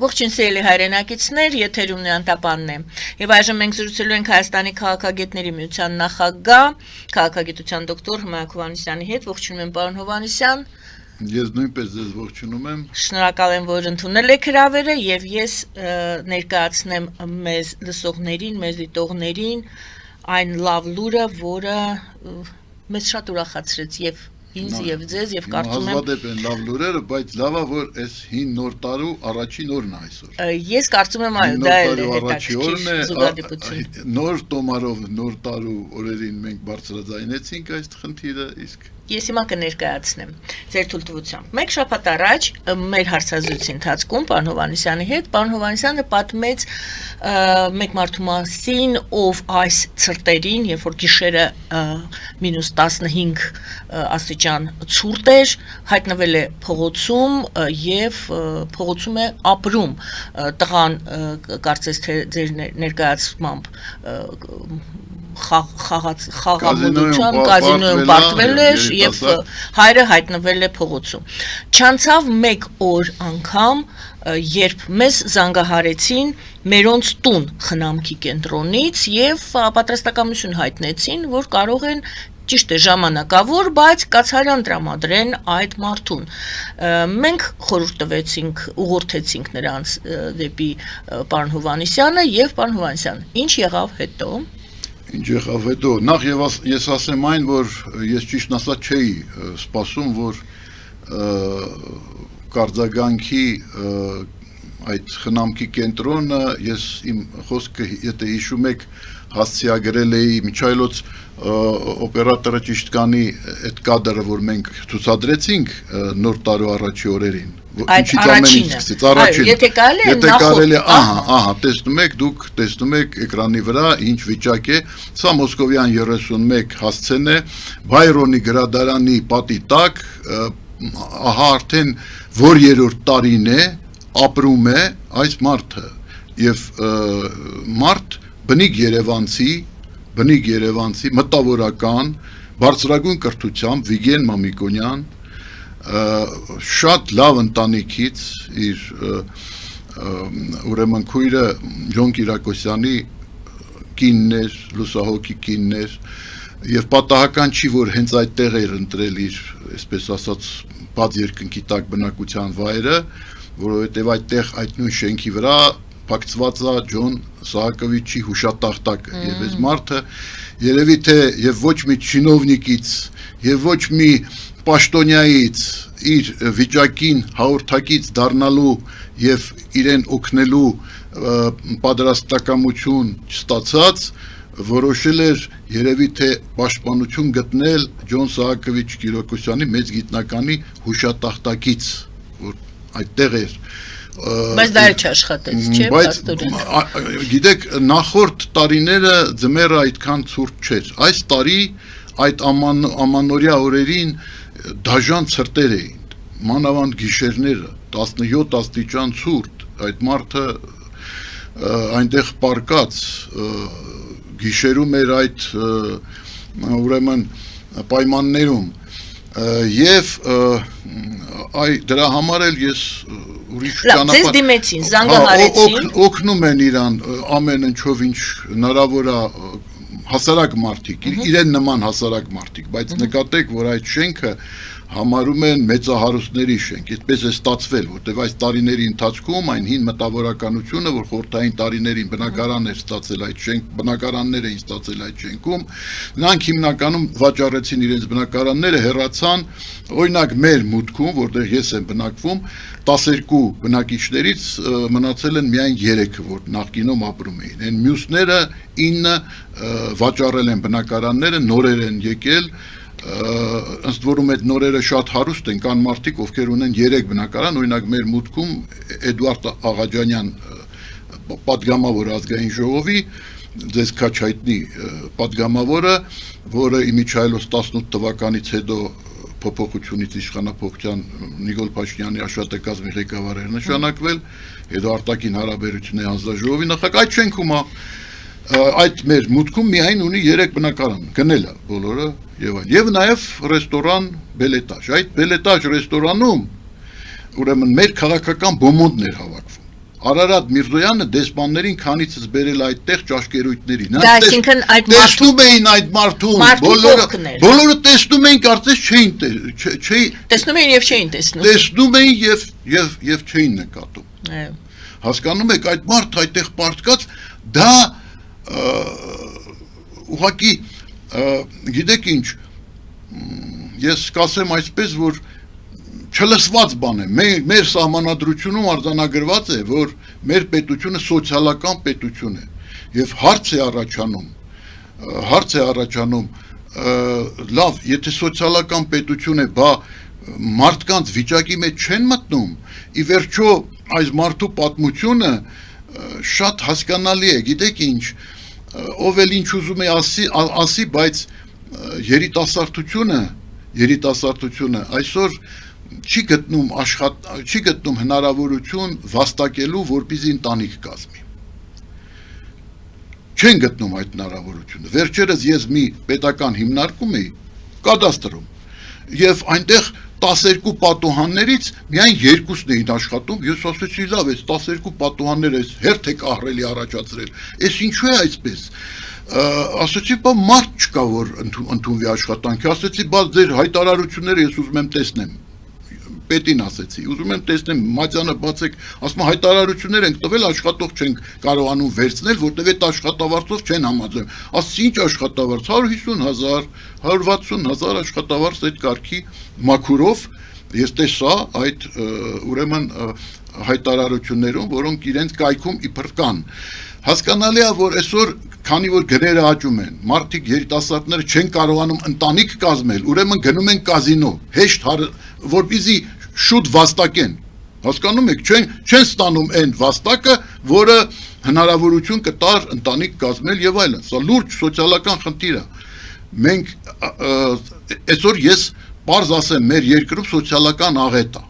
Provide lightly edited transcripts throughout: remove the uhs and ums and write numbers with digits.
Ողջույն սիրելի հայրենակիցներ, եթերում Նիանտապանն է։ Եվ այժմ մենք զրուցելու ենք Հայաստանի քաղաքագետների միության նախագահ, քաղաքագիտության դոկտոր Հմայակ Հովհաննիսյանի հետ։ Ողջունում եմ, պարոն Հովհաննիսյան։ Ես նույնպես ձեզ ողջունում եմ։ Շնորհակալ եմ, որ ընդունել եք հրավերը, եւ ես ներկայացնեմ մեզ լսողներին, մեզ դիտողներին այն լավ լուրը, որը մեզ շատ ուրախացրեց եւ ինձ եւ ձեզ եւ կարծում եմ հազվադեպ են լավ լուրերը, բայց լավա որ այս 5 նոր տարու առաջին օրն է այսօր։ Ես կարծում եմ այո, դա էլ է հետաքրքիր զուգադիպություն։ Նոր տոմարով նոր տարու օրերին մենք բարձրաձայնեցինք այս խնդիրը, իսկ Ես հիմա կներկայացնեմ ձեր թույլտվությամբ։ Մեկ շաբաթ առաջ մեր հարցազրույցի ընթացքում պարոն Հովհաննիսյանի հետ պարոն Հովհաննիսյանը պատմեց մեկ մարդու մասին, ով այս ցրտերին, երբ որ գիշերը -15 աստիճան ցուրտ էր, հայտնվել է փողոցում եւ փողոցում է ապրում։ Տղան կարծես թե ձեր ներկայացմամբ խաղամոլության կազինոյում պարտվել էր եւ հայրը հայտնվել է փողոցում։ Չանցավ մեկ օր անգամ, երբ մեզ զանգահարեցին մերոնց տուն խնամքի կենտրոնից եւ պատրաստակամություն հայտնեցին, որ կարող են ճիշտ է ժամանակավոր, բայց կացարան տրամադրեն այդ մարդուն։ Մենք խորհուրդ տվեցինք, ուղղորդեցինք նրանց դեպի պարոն Հովհաննիսյանը եւ պարոն Հովհաննիսյան, ինչ եղավ հետո։ Ինչ եղավ հետո, նախ ես ասեմ այն, որ ես ճիշտ ասած չէի սպասում, որ Կարձագանքի այդ խնամքի կենտրոնը, ես իմ խոսքը, եթե հիշում եք, հասցեագրել էի Միչայլոց օպերատորը ճիշտ կանի այդ կադրը, որ մենք ցուցադրեցինք նոր տարու առաջի օրերին։ Այդ առաջինը, եթե կարելի է, ահա, դուք տեսնում եք էկրանի վրա ինչ վիճակ է, սա Մոսկովյան 31 հասցեն է, Բայրոնի գրադարանի պատի տակ, ահա արդեն որ երրորդ տարին է, ապրում է այս մարդը, եւ մարդ բնիկ երևանցի, մտավորական, բարձրագույն կրթությամբ Վիգեն Մամիկոնյան, շատ լավ ընտանիքից իր ուրեմն քույրը Ջոն Կիրակոսյանի կինն էր, լուսահոգի կինն էր, եւ պատահական չի, որ հենց այդտեղ էր ընտրել իր, այսպես ասած, բաց երկնքի տակ բնակության վայրը, որովհետեւ այդտեղ այդ նույն շենքի վրա փակցված է Ջոն Սահակովիչի հուշատախտակը, եւ այս մարդը երևի թե եւ ոչ մի չինովնիկից եւ ոչ մի պաշտոնյայից իր վիճակին հաղորդակից դառնալու եւ իրեն օգնելու պատրաստակամություն չստացած, որոշել էր երևի թե պաշտպանություն գտնել Ջոն Սահակովիչ Կիրակոսյանի մեծ գիտնականի հուշատախտակից, որ այդտեղ էր։ Բայց դա չաշխատեց, չէ՞, պաստորեն։ Գիտեք, նախորդ տարիները ձմեռը այդքան ցուրտ չէր։ Այս տարի այդ ամանորյա օրերին դաժան ցրտեր էին, մանավանդ գիշերները, 17 աստիճան ցուրտ, այդ մարդը այնտեղ պարկած, գիշերում էր այդ ուրեմն պայմաններում, եւ դրա համար էլ ես ուրիշ ճանապարհ ձեզ դիմեցին, զանգահարեցին, օգնում են իրան ամեն ինչով ինչ հնարավոր է հասարակ մարդիկ, իրեն նման հասարակ մարդիկ, բայց նկատեք, որ այդ շենքը համարում են մեծահարուստների շենք, այդպես է ստացվել, որտեղ այս տարիների ընթացքում այն հին մտավորականությունը, որ խորհրդային տարիներին բնակարան էր ստացել այդ շենք, բնակարաններ էին ստացել այդ շենքում, նրանք հիմնականում վաճառեցին իրենց բնակարանները, հեռացան, օրինակ մեր մուտքում, որտեղ ես եմ բնակվում, 12 բնակիչներից մնացել են միայն 3-ը, որ նախկինում ապրում էին, այն մյուսները 9 վաճառել են բնակարանները, նորեր են եկել, ըստ որում այդ նորերը շատ հարուստ են, կան մարդիկ, ովքեր ունեն 3 բնակարան, օրինակ մեր մուտքում Էդուարդ Աղաջանյան, պատգամավոր ազգային ժողովի, ձեզ քաչ հայտնի պատգամավորը, որը Միչայլոց 18 թվականից հետո փոփոխությունից իշխանափոխության Նիկոլ Փաշինյանի աշխատակազմի ղեկավար էր նշանակվել, հետո արտաքին հարաբերությունների հանձնաժողովի նախագահ, այդ շենքում այդ մեր մուտքում միայն ունի 3 բնակարան, գնել է բոլորը եւ նաեւ ռեստորան Բելետաժ, այդ Բելետաժ ռեստորանում ուրեմն մեր քաղաքական բոմոնդն էր հավաքվում, Արարատ Միրզոյանը դեսպաններին քանիցս բերել այդտեղ ճաշկերույթներին։ Դա այսինքն այդ տեսնում էին այդ մարդուն, բոլորը տեսնում էին, կարծես չէին տեսնում էին եւ չէին տեսնում։ Տեսնում էին եւ չէին նկատում։ Հասկանում եք, այդ մարդը այդտեղ պարտկած, դա ուղղակի գիտեք ինչ, ես կասեմ այսպես, որ չլսված բան է, մեր սահմանադրությունում արձանագրված է, որ մեր պետությունը սոցիալական պետություն է եւ հարց է առաջանում, լավ, եթե սոցիալական պետություն է, բա մարդկանց վիճակի մեջ չեն մտնում, ի վերջո այս մարդու պատմությունը շատ հասկանալի է, գիտեք ինչ, ով էլ ինչ ուզում է ասի, բայց երիտասարդությունը այսօր չի գտնում հնարավորություն վաստակելու, որպեսզի ընտանիք կազմի։ Չեն գտնում այդ հնարավորությունը։ Վերջերս ես մի պետական հիմնարկում էի կադաստրում եւ այնտեղ 12 պատուհաններից միայն 2-ն էին աշխատում, ես ասեցի լավ, այս 12 պատուհանները հերթ եք ահռելի առաջացրել, այս ինչու է այսպես, ասեցի, բա մարդ չկա, որ ընդունվի աշխատանքի, ասեցի, բա ձեր հայտարարությունները ես ուզում եմ տեսնեմ, պետին ասեցի, ուզում եմ տեսնեմ, մատյանը բացեք, ասում հայտարարություններ ենք տվել, աշխատող չենք կարողանում վերցնել, որտեվ այդ աշխատավարձով չեն համաձայն, ասեցի, ինչ աշխատավարձ, 150,000, 160,000 աշխատավարձ այդ կարգի մաքուրով, ես տեսա այդ ուրեմն հայտարարություններում, որոնք իրենց կայքում իբր կան, հասկանալի է, որ այսօր քանի որ գները աճում են, մարդիկ երիտասարդները չեն կարողանում ընտանիք կազմել, ուրեմն գնում են կազինո, հեշտ որպեսզի շուտ վաստակեն, հասկանում եք, չեն ստանում այն վաստակը, որը հնարավորություն կտար ընտանիք կազմել եւ այլն, սա լուրջ սոցիալական խնդիր է, մենք այսօր ես պարզ ասեմ, մեր երկրում սոցիալական աղետ է,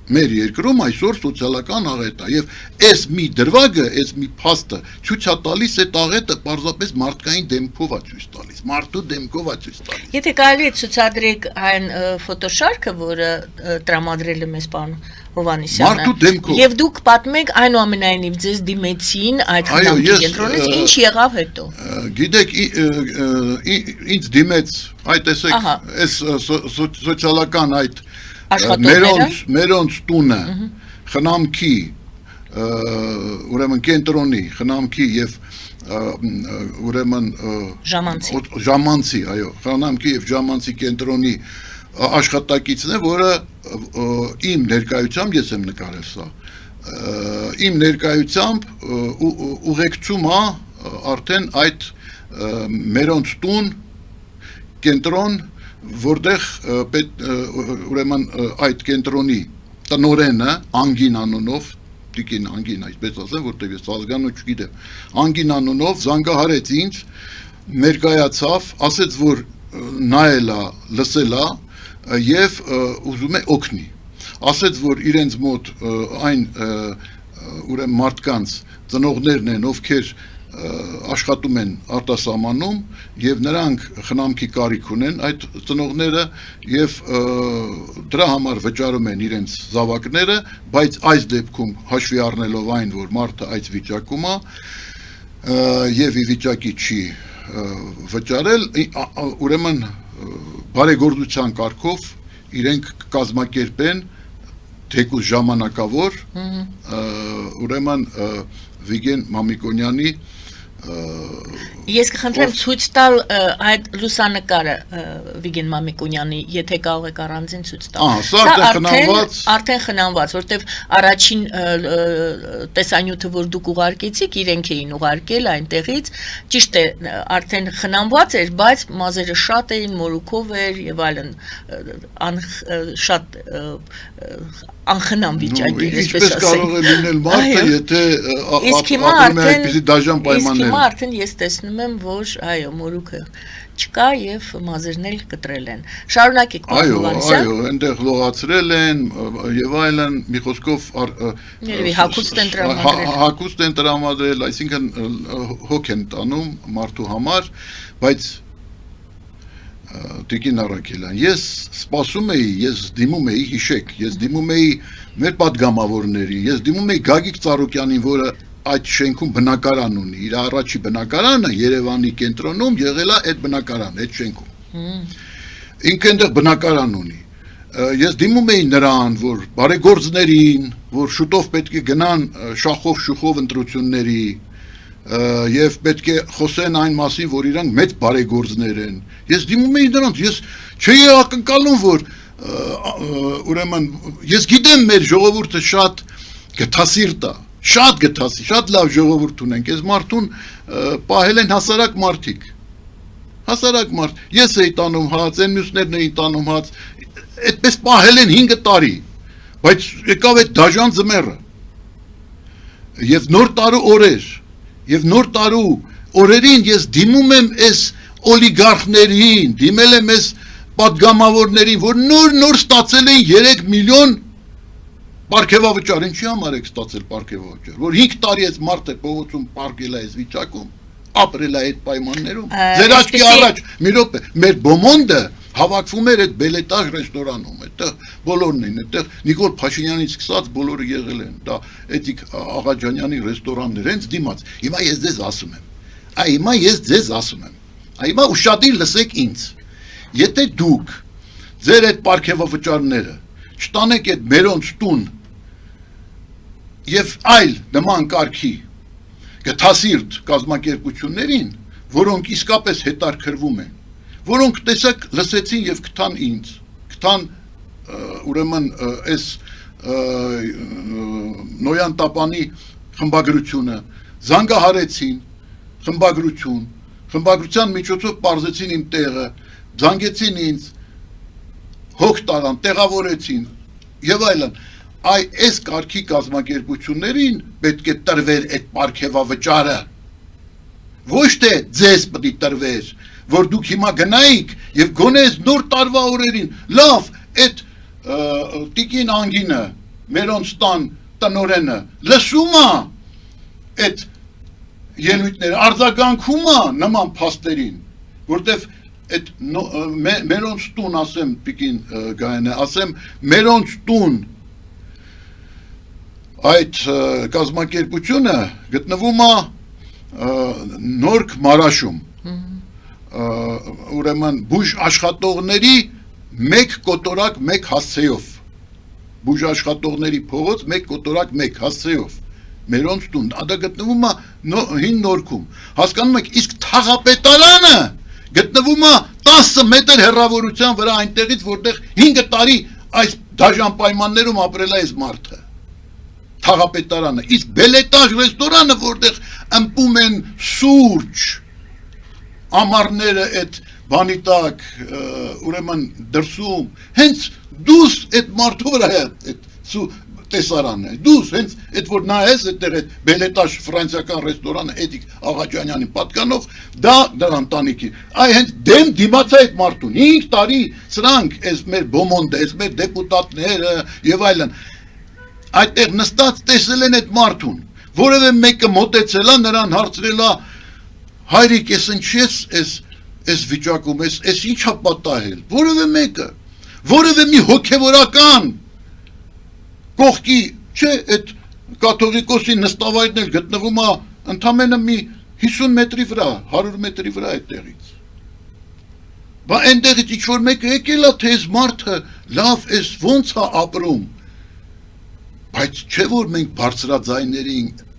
մեր երկրում այսօր սոցիալական աղետ է եւ այս մի դրվագը, այս մի փաստը ցույց է տալիս այդ աղետը պարզապես մարդկային դեմքով է ցույց տալիս, մարդու դեմքով է ցույց տալիս։ Եթե կարելի է ցուցադրեք այն ֆոտոշարքը, որը տրամադրել է մեզ պարոն Հովհաննիսյանը, եւ դուք պատմեք այնուամենայնիվ ձեզ դիմեցին այդ խնամքի կենտրոնից, ինչ եղավ հետո։ Գիտեք, ինձ դիմեց, այդ տեսեք, այս սոցիալական այդ մերոնց տունը խնամքի ուրեմն կենտրոնի խնամքի եւ ուրեմն ժամանցի, այո, խնամքի եւ ժամանցի կենտրոնի աշխատակիցն է, որը իմ ներկայությամբ ես եմ նկարել սա, իմ ներկայությամբ ուղեկցում է արդեն այդ մերոնց տուն կենտրոն, որտեղ ուրեմն այդ կենտրոնի տնօրենը Անգին անունով, Տիկին Անգին, այսպես ասեմ, որտեղ ես ազգանունը չգիտեմ, Անգին անունով զանգահարեց ինձ, ներկայացավ, ասեց, որ նայել է, լսել է եւ ուզում է օգնի, ասեց, որ իրենց մոտ այն ուրեմն մարդկանց ծնողներն են, ովքեր աշխատում են արտասահմանում եւ նրանք խնամքի կարիք ունեն այդ ծնողները եւ դրա համար վճարում են իրենց զավակները, բայց այս դեպքում հաշվի առնելով այն, որ մարդը այդ վիճակում է եւ ի վիճակի չի վճարել, ուրեմն բարեգործության կարգով իրենք կազմակերպեն թեկուզ ժամանակավոր ուրեմն Վիգեն Մամիկոնյանի Ես կխնդրեմ ցույց տալ այդ լուսանկարը Վիգեն Մամիկոնյանի, եթե կարող եք առանձին ցույց տալ։ Սա արդեն խնամված, որտեվ առաջին տեսանյութը, որ դուք ուղարկեցիք, իրենք էին ուղարկել այնտեղից, ճիշտ է, արդեն խնամված էր, բայց մազերը շատ էին, մորուքով էր եւ այլն, շատ անխնամ վիճակի, այսպես կարող է լինել մարդը, եթե ապրում է այդպիսի դաժան պայմաններում։ Հիմա արդեն ես տեսնում եմ, որ այո, մորուքը չկա եւ մազերն էլ կտրել են։ Շարունակեք, պարոն Հովհաննիսյան։ Այո, այնտեղ լողացրել են եւ այլն, մի խոսքով հագուստ են տրամադրել, այսինքն հոգ են տանում մարդու համար, բայց Տիկին Առաքելյան, ես սպասում էի, ես դիմում էի, հիշեք, ես դիմում էի մեր պատգամավորների, ես դիմում էի Գագիկ Ծառուկյանին, որը այդ շենքում բնակարան ունի, իր առաջի բնակարանը Երևանի կենտրոնում եղել է այդ բնակարանը, այդ շենքում։ Ինքը այնտեղ բնակարան ունի։ Ես դիմում էի նրան, որ բարեգործներին, որ շուտով պետք է գնան շախով շուխով ընտրությունների, եւ պետք է խոսեն այն մասին, որ իրանք մեծ բարեգործներ են։ Ես դիմում էի նրանց, ես չէի ակնկալում, որ ուրեմն ես գիտեմ մեր ժողովուրդը շատ գթասիրտ է, շատ գթասիրտ, շատ լավ ժողովուրդ ունենք, այս մարդուն պահել են հասարակ մարդիկ։ Հասարակ մարդ, ես էի տանում հաց, այն մյուսներն էին տանում հաց, այդպես պահել են 5 տարի, բայց եկավ այդ դաժան ձմեռը։ Եվ նոր տարու օրեր Եվ նոր տարու օրերին ես դիմում եմ այս օլիգարխներին, դիմել եմ այս պատգամավորներին, որ նոր ստացել են 3 միլիոն պարգևավճար, ինչի համար եք ստացել պարգևավճար, որ 5 տարի այս մարդը փողոցում պարգել է այս վիճակում, ապրել է այդ պայմաններում, ձեր աչքի առաջ, մի րոպե, մեր բոմոնդը հավաքվում էր այդ Բելետաժ ռեստորանում, այդտեղ բոլորն են, այդտեղ Նիկոլ Փաշինյանից սկսած բոլորը եղել են, դա Էդիկ Աղաջանյանի ռեստորաններ, հենց դիմաց։ Հիմա ես ձեզ ասում եմ, հիմա ուշադիր լսեք ինձ։ Եթե դուք ձեր այդ պարգևավճարները չտանեք այդ մերոնց տուն եւ այլ նման կարգի գթասիրտ կազմակերպություններին, որոնք իսկապես հետարքրվում են, որոնք տեսակ լսեցին եւ գտան ինձ, գտան ուրեմն այս Նոյան Տապանի խմբագրությունը, զանգահարեցին խմբագրության միջոցով պարզեցին իմ տեղը, զանգեցին ինձ, հոգ տարան, տեղավորեցին եւ այլն։ Այս կարգի կազմակերպություններին պետք է տրվեր այդ պարգևավճարը, ոչ թե ձեզ պետք է տրվեր, որ դուք հիմա գնայիք եւ գոնե նոր տարվա օրերին, լավ, այդ տիկին անգինը, մերոնց տան տնորենը, լսում է այդ ելույթները, արձագանքում է նման փաստերին, որտեվ այդ մերոնց տուն, ասեմ տիկին Գայանե, ասեմ մերոնց տուն այդ կազմակերպությունը գտնվում է Նորք Մարաշում, ուրեմն բուժ աշխատողների 1 կոտորակ 1 հասցեով, բուժ աշխատողների փողոց 1 կոտորակ 1 հասցեով, մերոնց տուն, դա գտնվում է հին Նորքում, հասկանում եք, իսկ թաղապետարանը գտնվում է 10 մետր հեռավորության վրա այնտեղից, որտեղ 5 տարի այս դաժան պայմաններում ապրել է այս մարդը, թաղապետարանը, իսկ Բելետաժ ռեստորանը, որտեղ ըմպում են սուրճ, ամառները այդ բանի տակ, ուրեմն դրսում, հենց դուս այդ մարդու վրա է այդ տեսարանը, դուս հենց այդ որ նայես այդտեղ այդ Բելետաժ ֆրանսիական ռեստորանը Էդիկ Աղաջանյանի պատկանող, դա դրա ընտանիքի, հենց դեմ դիմացա այդ մարդուն, 5 տարի սրանք, այս մեր բոմոնդը, այս մեր դեպուտատները եւ այլն, այդտեղ նստած տեսել են այդ մարդուն, որևէ մեկը մոտեցել է, նրան հարցրել է, հայրիկ, ես ինչի ես վիճակում, ես ինչ է պատահել, որևէ մեկը, որևէ մի հոգևորական կողքի, չէ, այդ կաթողիկոսի նստավայրն էլ գտնվում է ընդամենը մի 50 մետրի վրա, 100 մետրի վրա այդտեղից։ Բա այնտեղից ինչ-որ մեկը եկել է, թե այս մարդը լավ էս ոնց է ապրում, բայց չէ որ մենք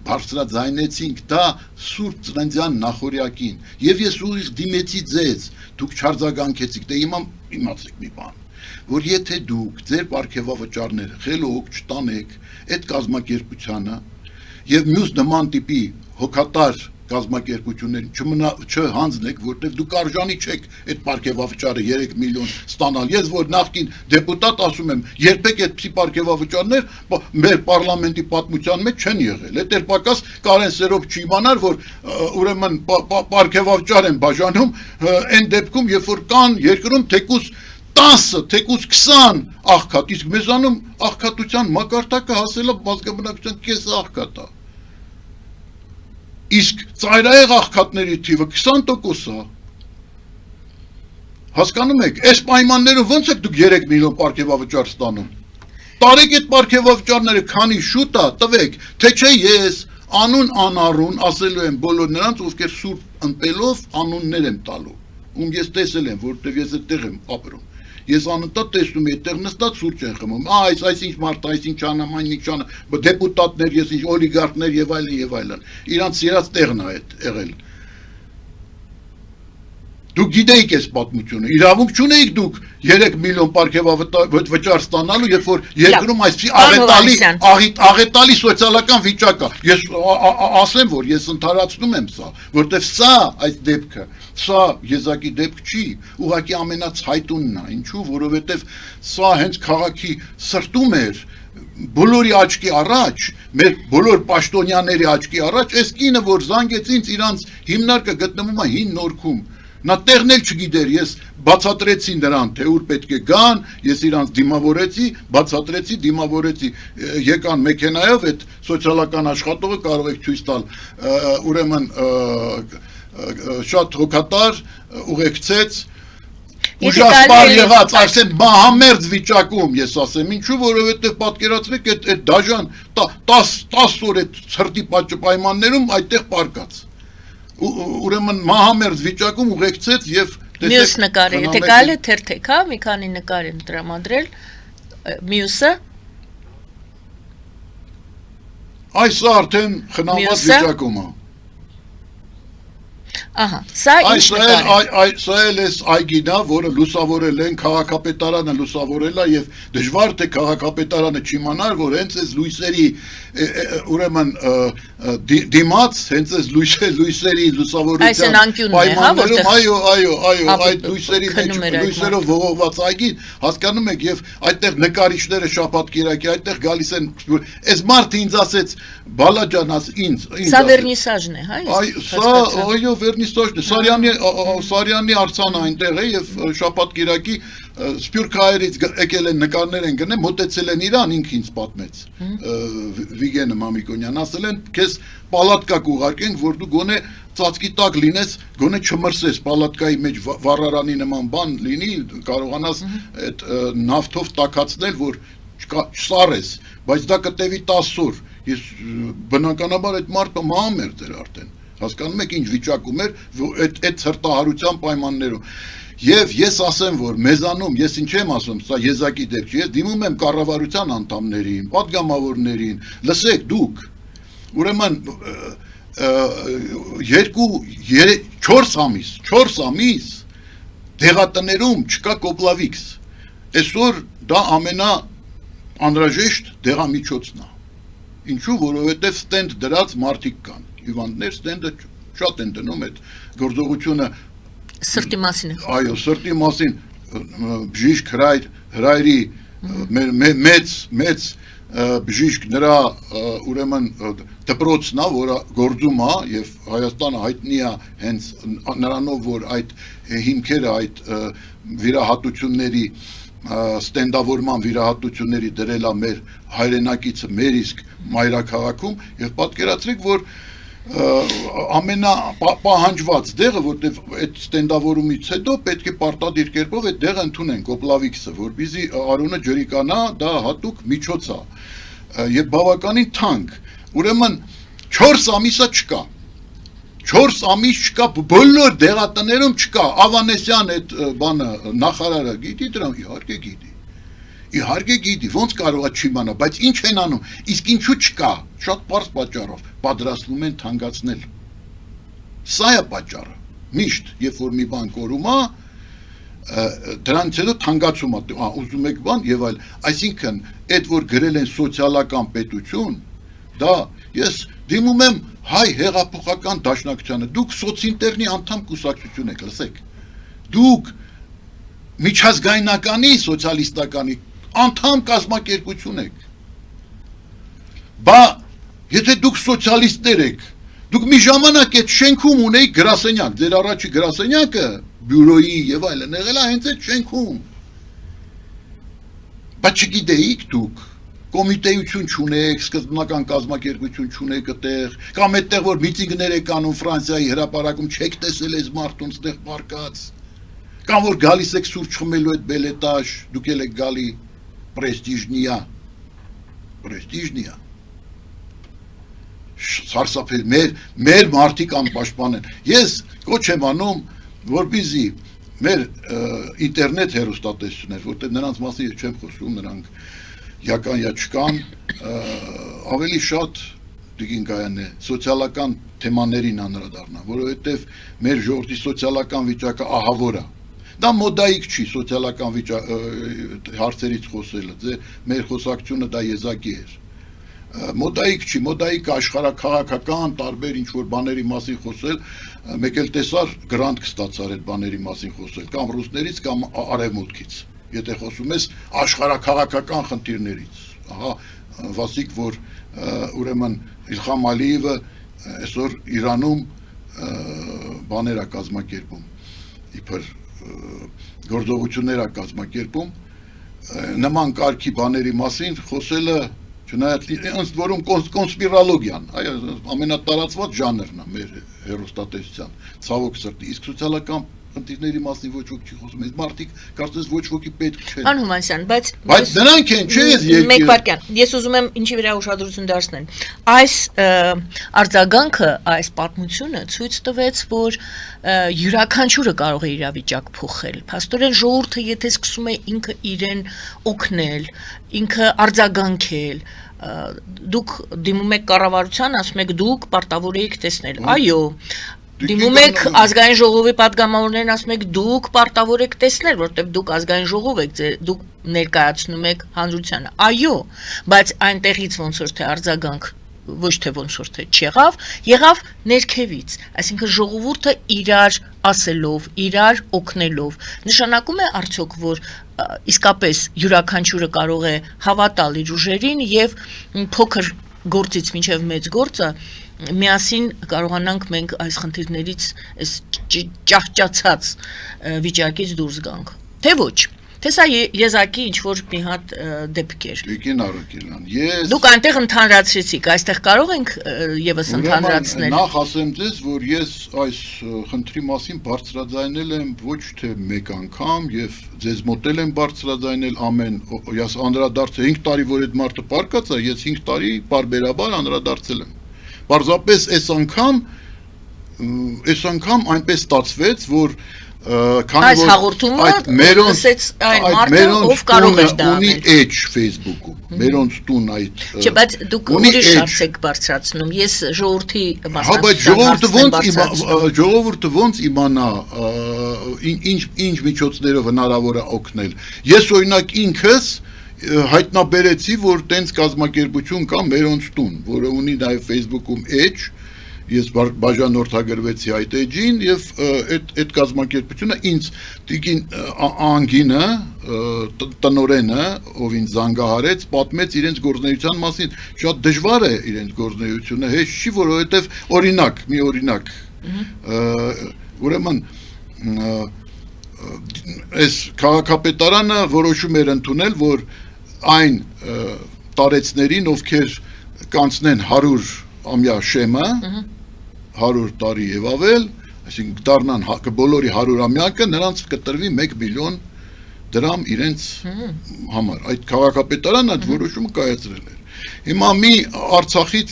բարձրաձայնեցինք դա Սուրբ Ծննդյան նախօրյակին, եւ ես ուղիղ դիմեցի ձեզ, դուք չարձագանքեցիք, դե իմացեք մի բան, որ եթե դուք ձեր պարգևավճարները խելոք չտանեք այդ կազմակերպությանը եւ մյուս նման տիպի հոգատար կազմակերպություններին չհանձնեք, որտեղ դուք արժանի չեք այդ պարգևավճարը 3 միլիոն ստանալ։ Ես որ նախկին դեպուտատ ասում եմ, երբեք այդպիսի պարգևավճարներ մեր պարլամենտի պատմության մեջ չեն եղել։ Այդ էլ պակաս Կարեն Սերոբ չիմանար, որ ուրեմն պարգևավճար են բաժանում այն դեպքում, երբ որ կան երկրում թեկուզ 10, թեկուզ 20 աղքատ, իսկ մեզանում աղքատության մակարդակը հասել է բազմաբնակության կես աղքատ է։ Իսկ ծայրահեղ աղքատների թիվը 20% է, Հասկանում եք, այս պայմաններում ոնց եք դուք 3 միլիոն պարգևավճար ստանում։ Տարեք այդ պարգևավճարները քանի շուտ է, տվեք, թե չէ ես անուն անառուն ասելու եմ բոլոր նրանց, ովքեր սուրբ ընպելով անուններ եմ տալու, ում ես տեսել եմ, որտեղ ես այդտեղ եմ ապրում։ Ես անընդհատ տեսնում եմ, այդտեղ նստած սուրճ են խմում, այս ինչ մարդ, այս ինչ անամ, այն ինչ անամ, դեպուտատներ, ես ինչ օլիգարխներ եւ այլն, իրանց սիրած տեղն է այդ եղել։ Դուք գիտեիք այս պատմությունը, իրավունք չունեիք դուք 3 միլիոն պարգևավճար ստանալու, երբ որ երկրում այսպիսի աղետալի սոցիալական վիճակ է։ Ես ասեմ, որ ես ընդհանրացնում եմ սա, որտեվ սա այս դեպքը, սա եզակի դեպք չի, ուղղակի ամենացայտունն է, ինչու, որովհետև սա հենց քաղաքի սրտում էր, բոլորի աչքի առաջ, մեր բոլոր պաշտոնյաների աչքի առաջ, այս կինը, որ զանգեց ինձ, իրանց հիմնարկը գտնվում է հին Նորքում։ Նա տեղն էլ չգիտեր, ես բացատրեցի նրան, թե ուր պետք է գան, ես իրանց դիմավորեցի, բացատրեցի, դիմավորեցի, եկան մեքենայով, այդ սոցիալական աշխատողը կարող եք ցույց տալ, ուրեմն շատ հոգատար, ուղեկցեց, ուժասպար եղած, այսեն մահամերձ վիճակում, ես ասեմ, ինչու, որովհետև պատկերացրեք այդ դաժան 10 օր այդ ցրտի պայմաններում այդտեղ պարկած։ Ուրեմն մահամերձ վիճակում ուղեկցեց եւ մյուս նկարը, եթե կարելի է թերթեք, հա, մի քանի նկար եմ տրամադրել, մյուսը այս արդեն խնամված վիճակում է։ Ահա, սա ինչ նկար է։ Սա էլ էս այգին է, որը լուսավորել են, քաղաքապետարանը լուսավորել է եւ դժվար թե քաղաքապետարանը չիմանար, որ հենց այս լույսերի ուրեմն դիմաց, հենց այս լույսերի լուսավորության պայմաններում, այո, այդ լույսերի մեջ լույսերով ողողված այգին, հասկանում եք, եւ այդտեղ նկարիչները շաբաթ կիրակի այդտեղ գալիս են, այս մարդը ինձ ասեց, բալաջան ինձ Սա վերնիսաժն է, հա։ Սա այո վերնիսաժն է, Սարյանի արձանը այնտեղ է եւ շաբաթ կիրակի Սփյուռք հայերից եկել են նկարներ են գնել, մոտեցել են իրան, ինքը ինձ պատմեց Վիգենը Մամիկոնյան, ասել են քեզ պալատկա կուղարկենք, որ դու գոնե ծածկի տակ լինես, գոնե չմրսես, պալատկայի մեջ վառարանի նման բան լինի, կարողանաս այդ նավթով տաքացնել, որ չսառես, բայց դա կտևի 10 օր։ Ես բնականաբար այդ մարդը մահամերձ էր արդեն, հասկանում եք ինչ վիճակում էր այդ ցրտահարության պայմաններում։ Եվ ես ասեմ, որ մեզանում, ես ինչ եմ ասում, սա եզակի դեպք չի, ես դիմում եմ կառավարության անդամներին, պատգամավորներին, լսեք դուք, ուրեմն 4 ամիս դեղատներում չկա կոպլավիքս, այսօր դա ամենաանհրաժեշտ դեղամիջոցն է, ինչու, որովհետև ստենդ դրած մարդիկ կան, հիվանդներ ստենդը շատ են դնում այդ գործողությունը Սրտի մասին է։ Այո, սրտի մասին բժիշկ հրայրի մեծ բժիշկ նրա ուրեմն դպրոցն է, որը գործում է եւ Հայաստանը հայտնի է հենց նրանով, որ այդ հիմքերը այդ վիրահատությունների ստենդավորման վիրահատությունների դրել է մեր հայրենակիցը մեր իսկ մայրաքաղաքում եւ պատկերացրեք, որ ամենապահանջված դեղը, որտեղ այդ ստենդավորումից հետո պետք է պարտադիր կերպով այդ դեղը ընդունեն կոպլավիքսը, որպեսզի արունը ջրիկանա, դա հատուկ միջոց է եւ բավականին թանկ։ Ուրեմն 4 ամիսա չկա։ 4 ամիս չկա, բոլոր դեղատներում չկա։ Ավանեսյան այդ բանը նախարարը գիտի դրան, իհարկե գիտի, ոնց կարող է չիմանա, բայց ինչ են անում, իսկ ինչու չկա, շատ պարզ պատճառով, պատրաստվում են թանկացնել։ Սա է պատճառը, միշտ, երբ որ մի բան կորում է, դրանից հետո թանկացում է, ուզում եք բան եւ այլ, այսինքն, այդ որ գրել են սոցիալական պետություն, դա ես դիմում եմ հայ հեղափոխական դաշնակցությանը, դուք սոցինտերնի անդամ կուսակցություն եք, լսեք, դուք միջազգայնականի սոցիալիստականի անդամ կազմակերպություն եք, բա եթե դուք սոցիալիստներ եք, դուք մի ժամանակ այդ շենքում ունեիք գրասենյակ, ձեր առաջի գրասենյակը բյուրոյի եւ այլն եղել է հենց այդ շենքում, բայց չգիտեիք դուք, կոմիտեություն չունեք, սկզբնական կազմակերպություն չունեք այդտեղ, կամ այդտեղ որ միտինգներ եք անում Ֆրանսիայի հրապարակում չեք տեսել այս մարդուն ստեղ պարկած, Կամ որ գալիս եք սուրճ խմելու այդ բելետաժ, դուք եք գալի պրեստիժնիա։ Սարսափել, մեր մարդիկ անպաշտպան են։ Ես կոչ եմ անում, որպեսզի մեր ինտերնետ հեռուստատեսություններ, որտեղ նրանց մասին չեմ խոսում, նրանք յական یا չկան, ավելի շատ դիգին կայան է, սոցիալական թեմաներին անդրադառնա, որովհետև մեր ժողովրդի սոցիալական վիճակը ահավոր է։ Դա մոդայիկ չի սոցիալական հարցերից խոսելը, մեր խոսակցությունը դա եզակի էր։ Մոդայիկ չի, մոդայիկ աշխարհաքաղաքական տարբեր ինչ-որ բաների մասին խոսել, մեկ էլ տեսար գրանտ կստացար այդ բաների մասին խոսել, կամ ռուսներից, կամ արևմուտքից, եթե խոսում ես աշխարհաքաղաքական խնդիրներից, ահա վասիկ, որ ուրեմն Իլխամ Ալիևը այսօր Իրանում բաներ է կազմակերպում, իբր գործողություններ է կազմակերպում, նման կարգի բաների մասին խոսելը չնայած ըստ որում կոնսպիրոլոգիան, ամենատարածված ժանրն է մեր հեռուստատեսության, ցավոք սրտի, իսկ սոցիալական խնդիրների մասին ոչ ոք չի խոսում, այս մարդիկ կարծես ոչ ոքի պետք չեն։ Պարոն Հովհաննիսյան, բայց նրանք են, չէ՞ ես երկիրը։ Մեկ վայրկյան, ես ուզում եմ ինչի վրա ուշադրություն դարձնել։ Այս արձագանքը, այս պատմությունը ցույց տվեց, որ յուրաքանչյուրը կարող է իրավիճակ փոխել։ Փաստորեն ժողովուրդը եթե սկսում է ինքը իրեն օգնել, ինքը արձագանքել, դուք դիմում եք կառավարության, ասում եք դուք պարտավոր եք տեսնել։ Այո, դիմում եք ազգային ժողովի պատգամավորներին, ասում եք դուք պարտավոր եք տեսնել, որտեղ դուք ազգային ժողով եք, դուք ներկայացնում եք հանրությանը։ Այո, բայց այնտեղից ոնց որ թե արձագանք ոչ թե ոնց որ թե չեղավ, եղավ ներքևից, այսինքն ժողովուրդը իրար ասելով, իրար օգնելով, նշանակում է արդյոք, որ իսկապես յուրաքանչյուրը կարող է հավատալ իր ուժերին եւ փոքր գործից մինչեւ մեծ գործը միասին կարողանանք մենք այս խնդիրներից այս ճահճացած վիճակից դուրս գանք, թե ոչ։ Թե սա եզակի ինչ-որ մի հատ դեպք էր։ Տիկին Արաքելյան, ես Դուք այնտեղ ընդհանրացրեցիք, այստեղ կարող ենք եւս ընդհանրացնել։ Նախ ասեմ ձեզ, որ ես այս խնդրի մասին բարձրաձայնել եմ ոչ թե մեկ անգամ եւ ձեզ մոտել եմ բարձրաձայնել ամեն, ես անդրադարձել 5 տարի, որ այդ մարդը պարկած է, ես 5 տարի բարբերաբար անդրադարձել եմ։ Պարզապես այս անգամ այնպես ստացվեց, որ Այս հաղորդումը ասեց այն մարդը, ով կարող էր դա ունի էջ Facebook-ում, մերոնց տուն այդ Չէ, բայց դուք ուրիշ հարց եք բարձրացնում, ես ժողովրդի ժողովուրդը ոնց իմանա ինչ միջոցներով հնարավոր է օգնել։ Ես օրինակ ինքս հայտնաբերեցի, որ տենց կազմակերպություն կա մերոնց տուն, որը ունի նաև Facebook-ում էջ, ես բաժանորդագրվեցի այդ էջին եւ այդ կազմակերպությունը ինձ տիկին անգինը տնորենը ով ինձ զանգահարեց պատմեց իրենց գործունեության մասին շատ դժվար է իրենց գործունեությունը հեշտ չի որովհետեւ մի օրինակ ուրեմն այս քաղաքապետարանը որոշում էր ընդունել որ այն տարեցներին ովքեր կանցնեն 100 ամյա շեմը 100 տարի եւ ավել, այսինքն դառնան բոլորի 100-ամյակը նրանց կտրվի 1 միլիոն դրամ իրենց համար։ Այդ քաղաքապետարանը այդ որոշումը կայացրել էր։ Հիմա մի Արցախից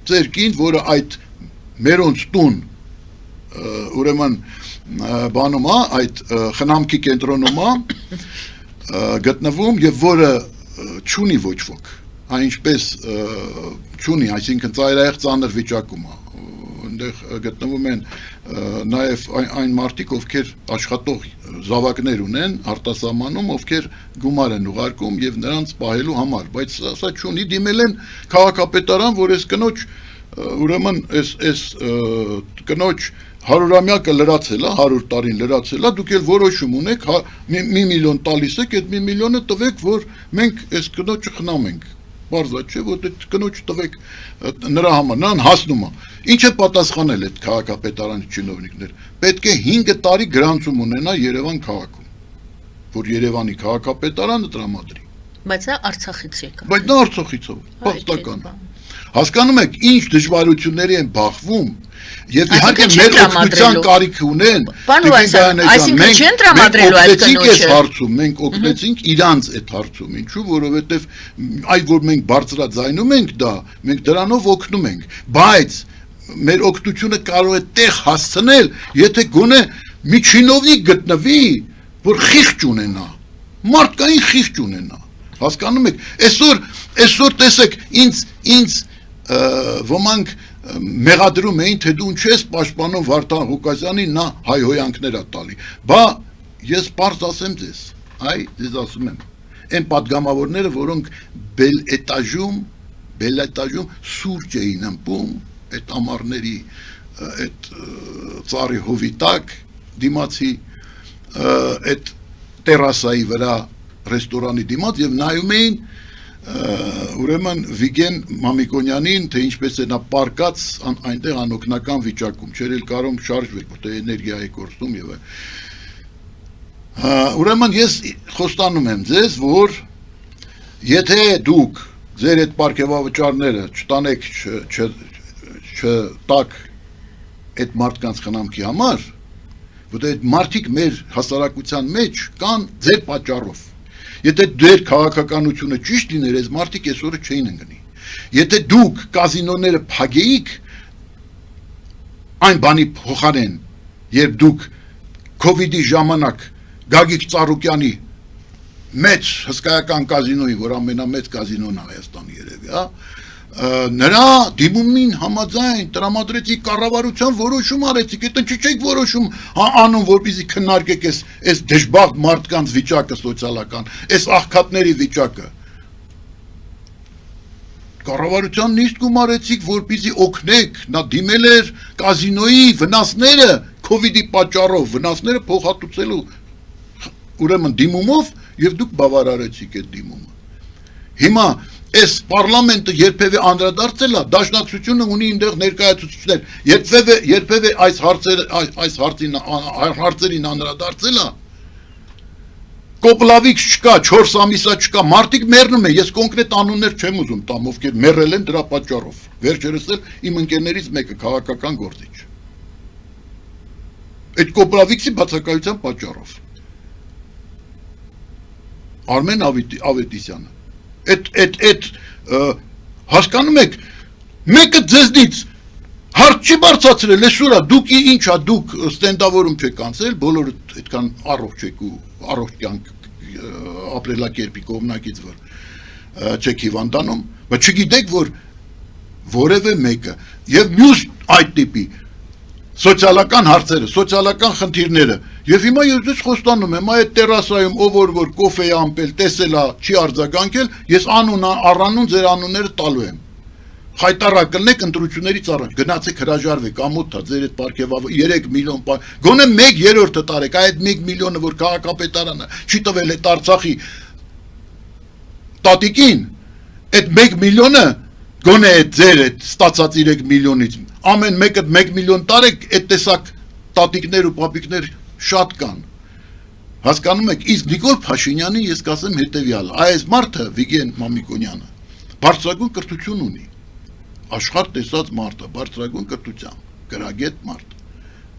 ծերքին, որը այդ մերոնց տուն ուրեմն բանում է, այդ խնամքի կենտրոնում է գտնվում եւ որը չունի ոչ ոք, այնպես չունի, այսինքն ծայրահեղ ծանր վիճակում է։ Այնտեղ գտնվում են նաև այն մարդիկ, ովքեր աշխատող զավակներ ունեն արտասահմանում, ովքեր գումար են ուղարկում եւ նրանց պահելու համար, բայց սա չունի, դիմել են քաղաքապետարան, որ այս կնոջ ուրեմն այս կնոջ 100-ամյակը լրացել է, 100 տարին լրացել է, դուք էլ որոշում ունեք, 1 միլիոն տալիս եք, այդ 1 միլիոնը տվեք, որ մենք այս կնոջը խնամենք։ Բարձր չէ, որ այդ կնոջ տվեք նրա համար, նրան հասնում է։ Ինչ է պատասխանել այդ քաղաքապետարանի չինովնիկներ։ Պետք է 5 տարի գրանցում ունենա Երևան քաղաքում, որ Երևանի քաղաքապետարանը տրամադրի։ Բայց դա Արցախից եկա։ Բայց դա Արցախից է, պատտական։ Հասկանում եք, ինչ դժվարությունների են բախվում, եւ իհարկե Այսինքն մեր չեն օգնության տրամադրելու։ կարիք ունեն, Պարոն Հովհաննիսյան, այսինքն չեն տրամադրելու այդ կնոջը։ մենք օգնեցինք իրանց այդ հարցում, ինչու, որովհետեւ այդ որ մենք բարձրաձայնում ենք դա, մենք դրանով օգնում ենք, բայց մեր օգնությունը կարող է տեղ հասցնել, եթե գոնե մի չինովնիկ գտնվի, որ խիղճ ունենա, մարդկային խիղճ ունենա, հասկանում եք, այսօր տեսեք, ինձ ոմանք մեղադրում էին, թե դու ինչ ես պաշտպանում Վարդան Ղուկասյանին, նա հայհոյանքներ է տալի, բա ես պարզ ասեմ ձեզ, ձեզ ասում եմ, այն պատգամավորները, որոնք բելետաժում սուրճ էին ըմպում, այդ ամառների, այդ ծառի հովի տակ, դիմացի, այդ տերասայի վրա ռեստորանի դիմաց և նայում էին ուրեմն Վիգեն Մամիկոնյանին, թե ինչպես է նա պարկած այնտեղ անօգնական վիճակում, չէր էլ կարող շարժվել, որտեղ էներգիա է կորստում և ուրեմն ես խոստանում եմ ձեզ, որ եթե դուք ձեր այդ պարգևավճարները չտանեք, չտակ այդ մարդկանց խնամքի համար, որտեղ այդ մարդիկ մեր հասարակության մեջ կան ձեր պատճառով, եթե ձեր քաղաքականությունը ճիշտ լիներ, այս մարդիկ այսօրը չէին ընկնի, եթե դուք կազինոները փակեիք այն բանի փոխարեն, երբ դուք COVID-ի ժամանակ Գագիկ Ծառուկյանի մեծ հսկայական կազինոյի, որ ամենամեծ կազինոն Հայաստանի երևի, նրա դիմումին համաձայն տրամադրեցիք կառավարության որոշում արեցիք, այդ ինչի չեք որոշում անում, որպեսզի քննարկեք այս դժբախտ մարդկանց վիճակը սոցիալական, այս աղքատների վիճակը։ Կառավարության նիստ գումարեցիք, որպեսզի օգնեք, նա դիմել էր կազինոյի վնասները COVID-ի պատճառով, վնասները փոխհատուցելու ուրեմն դիմումով եւ դուք բավարարեցիք այդ դիմումը։ Հիմա այս պարլամենտը երբևէ անդրադարձել է, դաշնակցությունը ունի այնտեղ ներկայացուցիչներ, երբևէ այս հարցերին անդրադարձել է, կոպլավիկ չկա, 4 ամիսա չկա, մարդիկ մեռնում են, ես կոնկրետ անուններ չեմ ուզում տամ, ովքեր մեռել են դրա պատճառով, վերջերս էլ իմ ընկերներից մեկը քաղաքական գործիչ, այդ կոպլավիկի բացակայության պատճառով, Արմեն Ավետիսյանը, այդ հասկանում եք, մեկը ձեզնից հարց չի բարձրացրել, այսօր դուք ինչա, դուք ստենդավորում չեք անցել, բոլորը այդքան առողջ եք ու առողջ կյանք ապրելակերպի կողմնակից, որ չեք հիվանդանում, բայց չգիտեք, որ որևէ մեկը եւ մյուս այդ տիպի սոցիալական հարցերը, սոցիալական խնդիրները, եւ հիմա ես դες խոստանում եմ, այդ տերասայում ով որ կոֆե է ամպել, տեսել է, չի արձագանքել, ես առանուն ձեր անունները տալու եմ։ Խայտարակ կլնեք ընտրություններից առաջ, գնացեք հրաժարվեք, ամոթ է, ձեր այդ պարգևավոր 3 միլիոն, գոնե 1/3 տարեք, այդ 1 միլիոնը, որ քաղաքապետարանը չի տվել այդ Արցախի տատիկին, այդ 1 միլիոնը գոնե այդ ձեր այդ ստացած 3 միլիոնից ամեն մեկը 1 միլիոն տարեք, այդ տեսակ տատիկներ ու պապիկներ շատ կան։ Հասկանում եք, իսկ Նիկոլ Փաշինյանի ես կասեմ հետևյալը, այս մարդը Վիգեն Մամիկոնյանը բարձրագույն կրթություն ունի, աշխարհ տեսած մարդը, բարձրագույն կրթությամբ, գրագետ մարդ։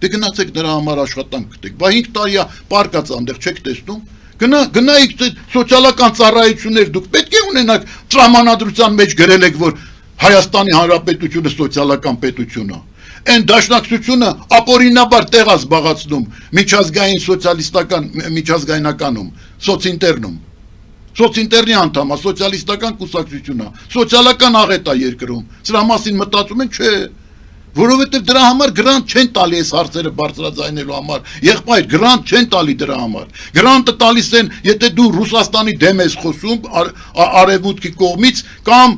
Դե գնացեք նրա համար աշխատանք գտեք, բա 5 տարի է պարկած այնտեղ չեք տեսնում, գնայիք սոցիալական ծառայություններ դուք պետք է ունենաք, տրամանադրության մեջ գրել եք, որ Հայաստանի Հանրապետությունը սոցիալական պետություն է։ Այն դաշնակցությունը ապօրինաբար տեղ է զբաղացնում միջազգային սոցիալիստական միջազգայնականում, սոցինտերնում։ Սոցինտերնի անդամ է, սոցիալիստական կուսակցություն է, սոցիալական աղետ է երկրում։ Սրա մասին մտածում են, չէ, որովհետև դրա համար գրանտ չեն տալի այս հարցերը բարձրաձայնելու համար։ Եղբայր, գրանտ չեն տալի դրա համար։ Գրանտը տալիս են, եթե դու Ռուսաստանի դեմ ես խոսում, արևմուտքի կողմից կամ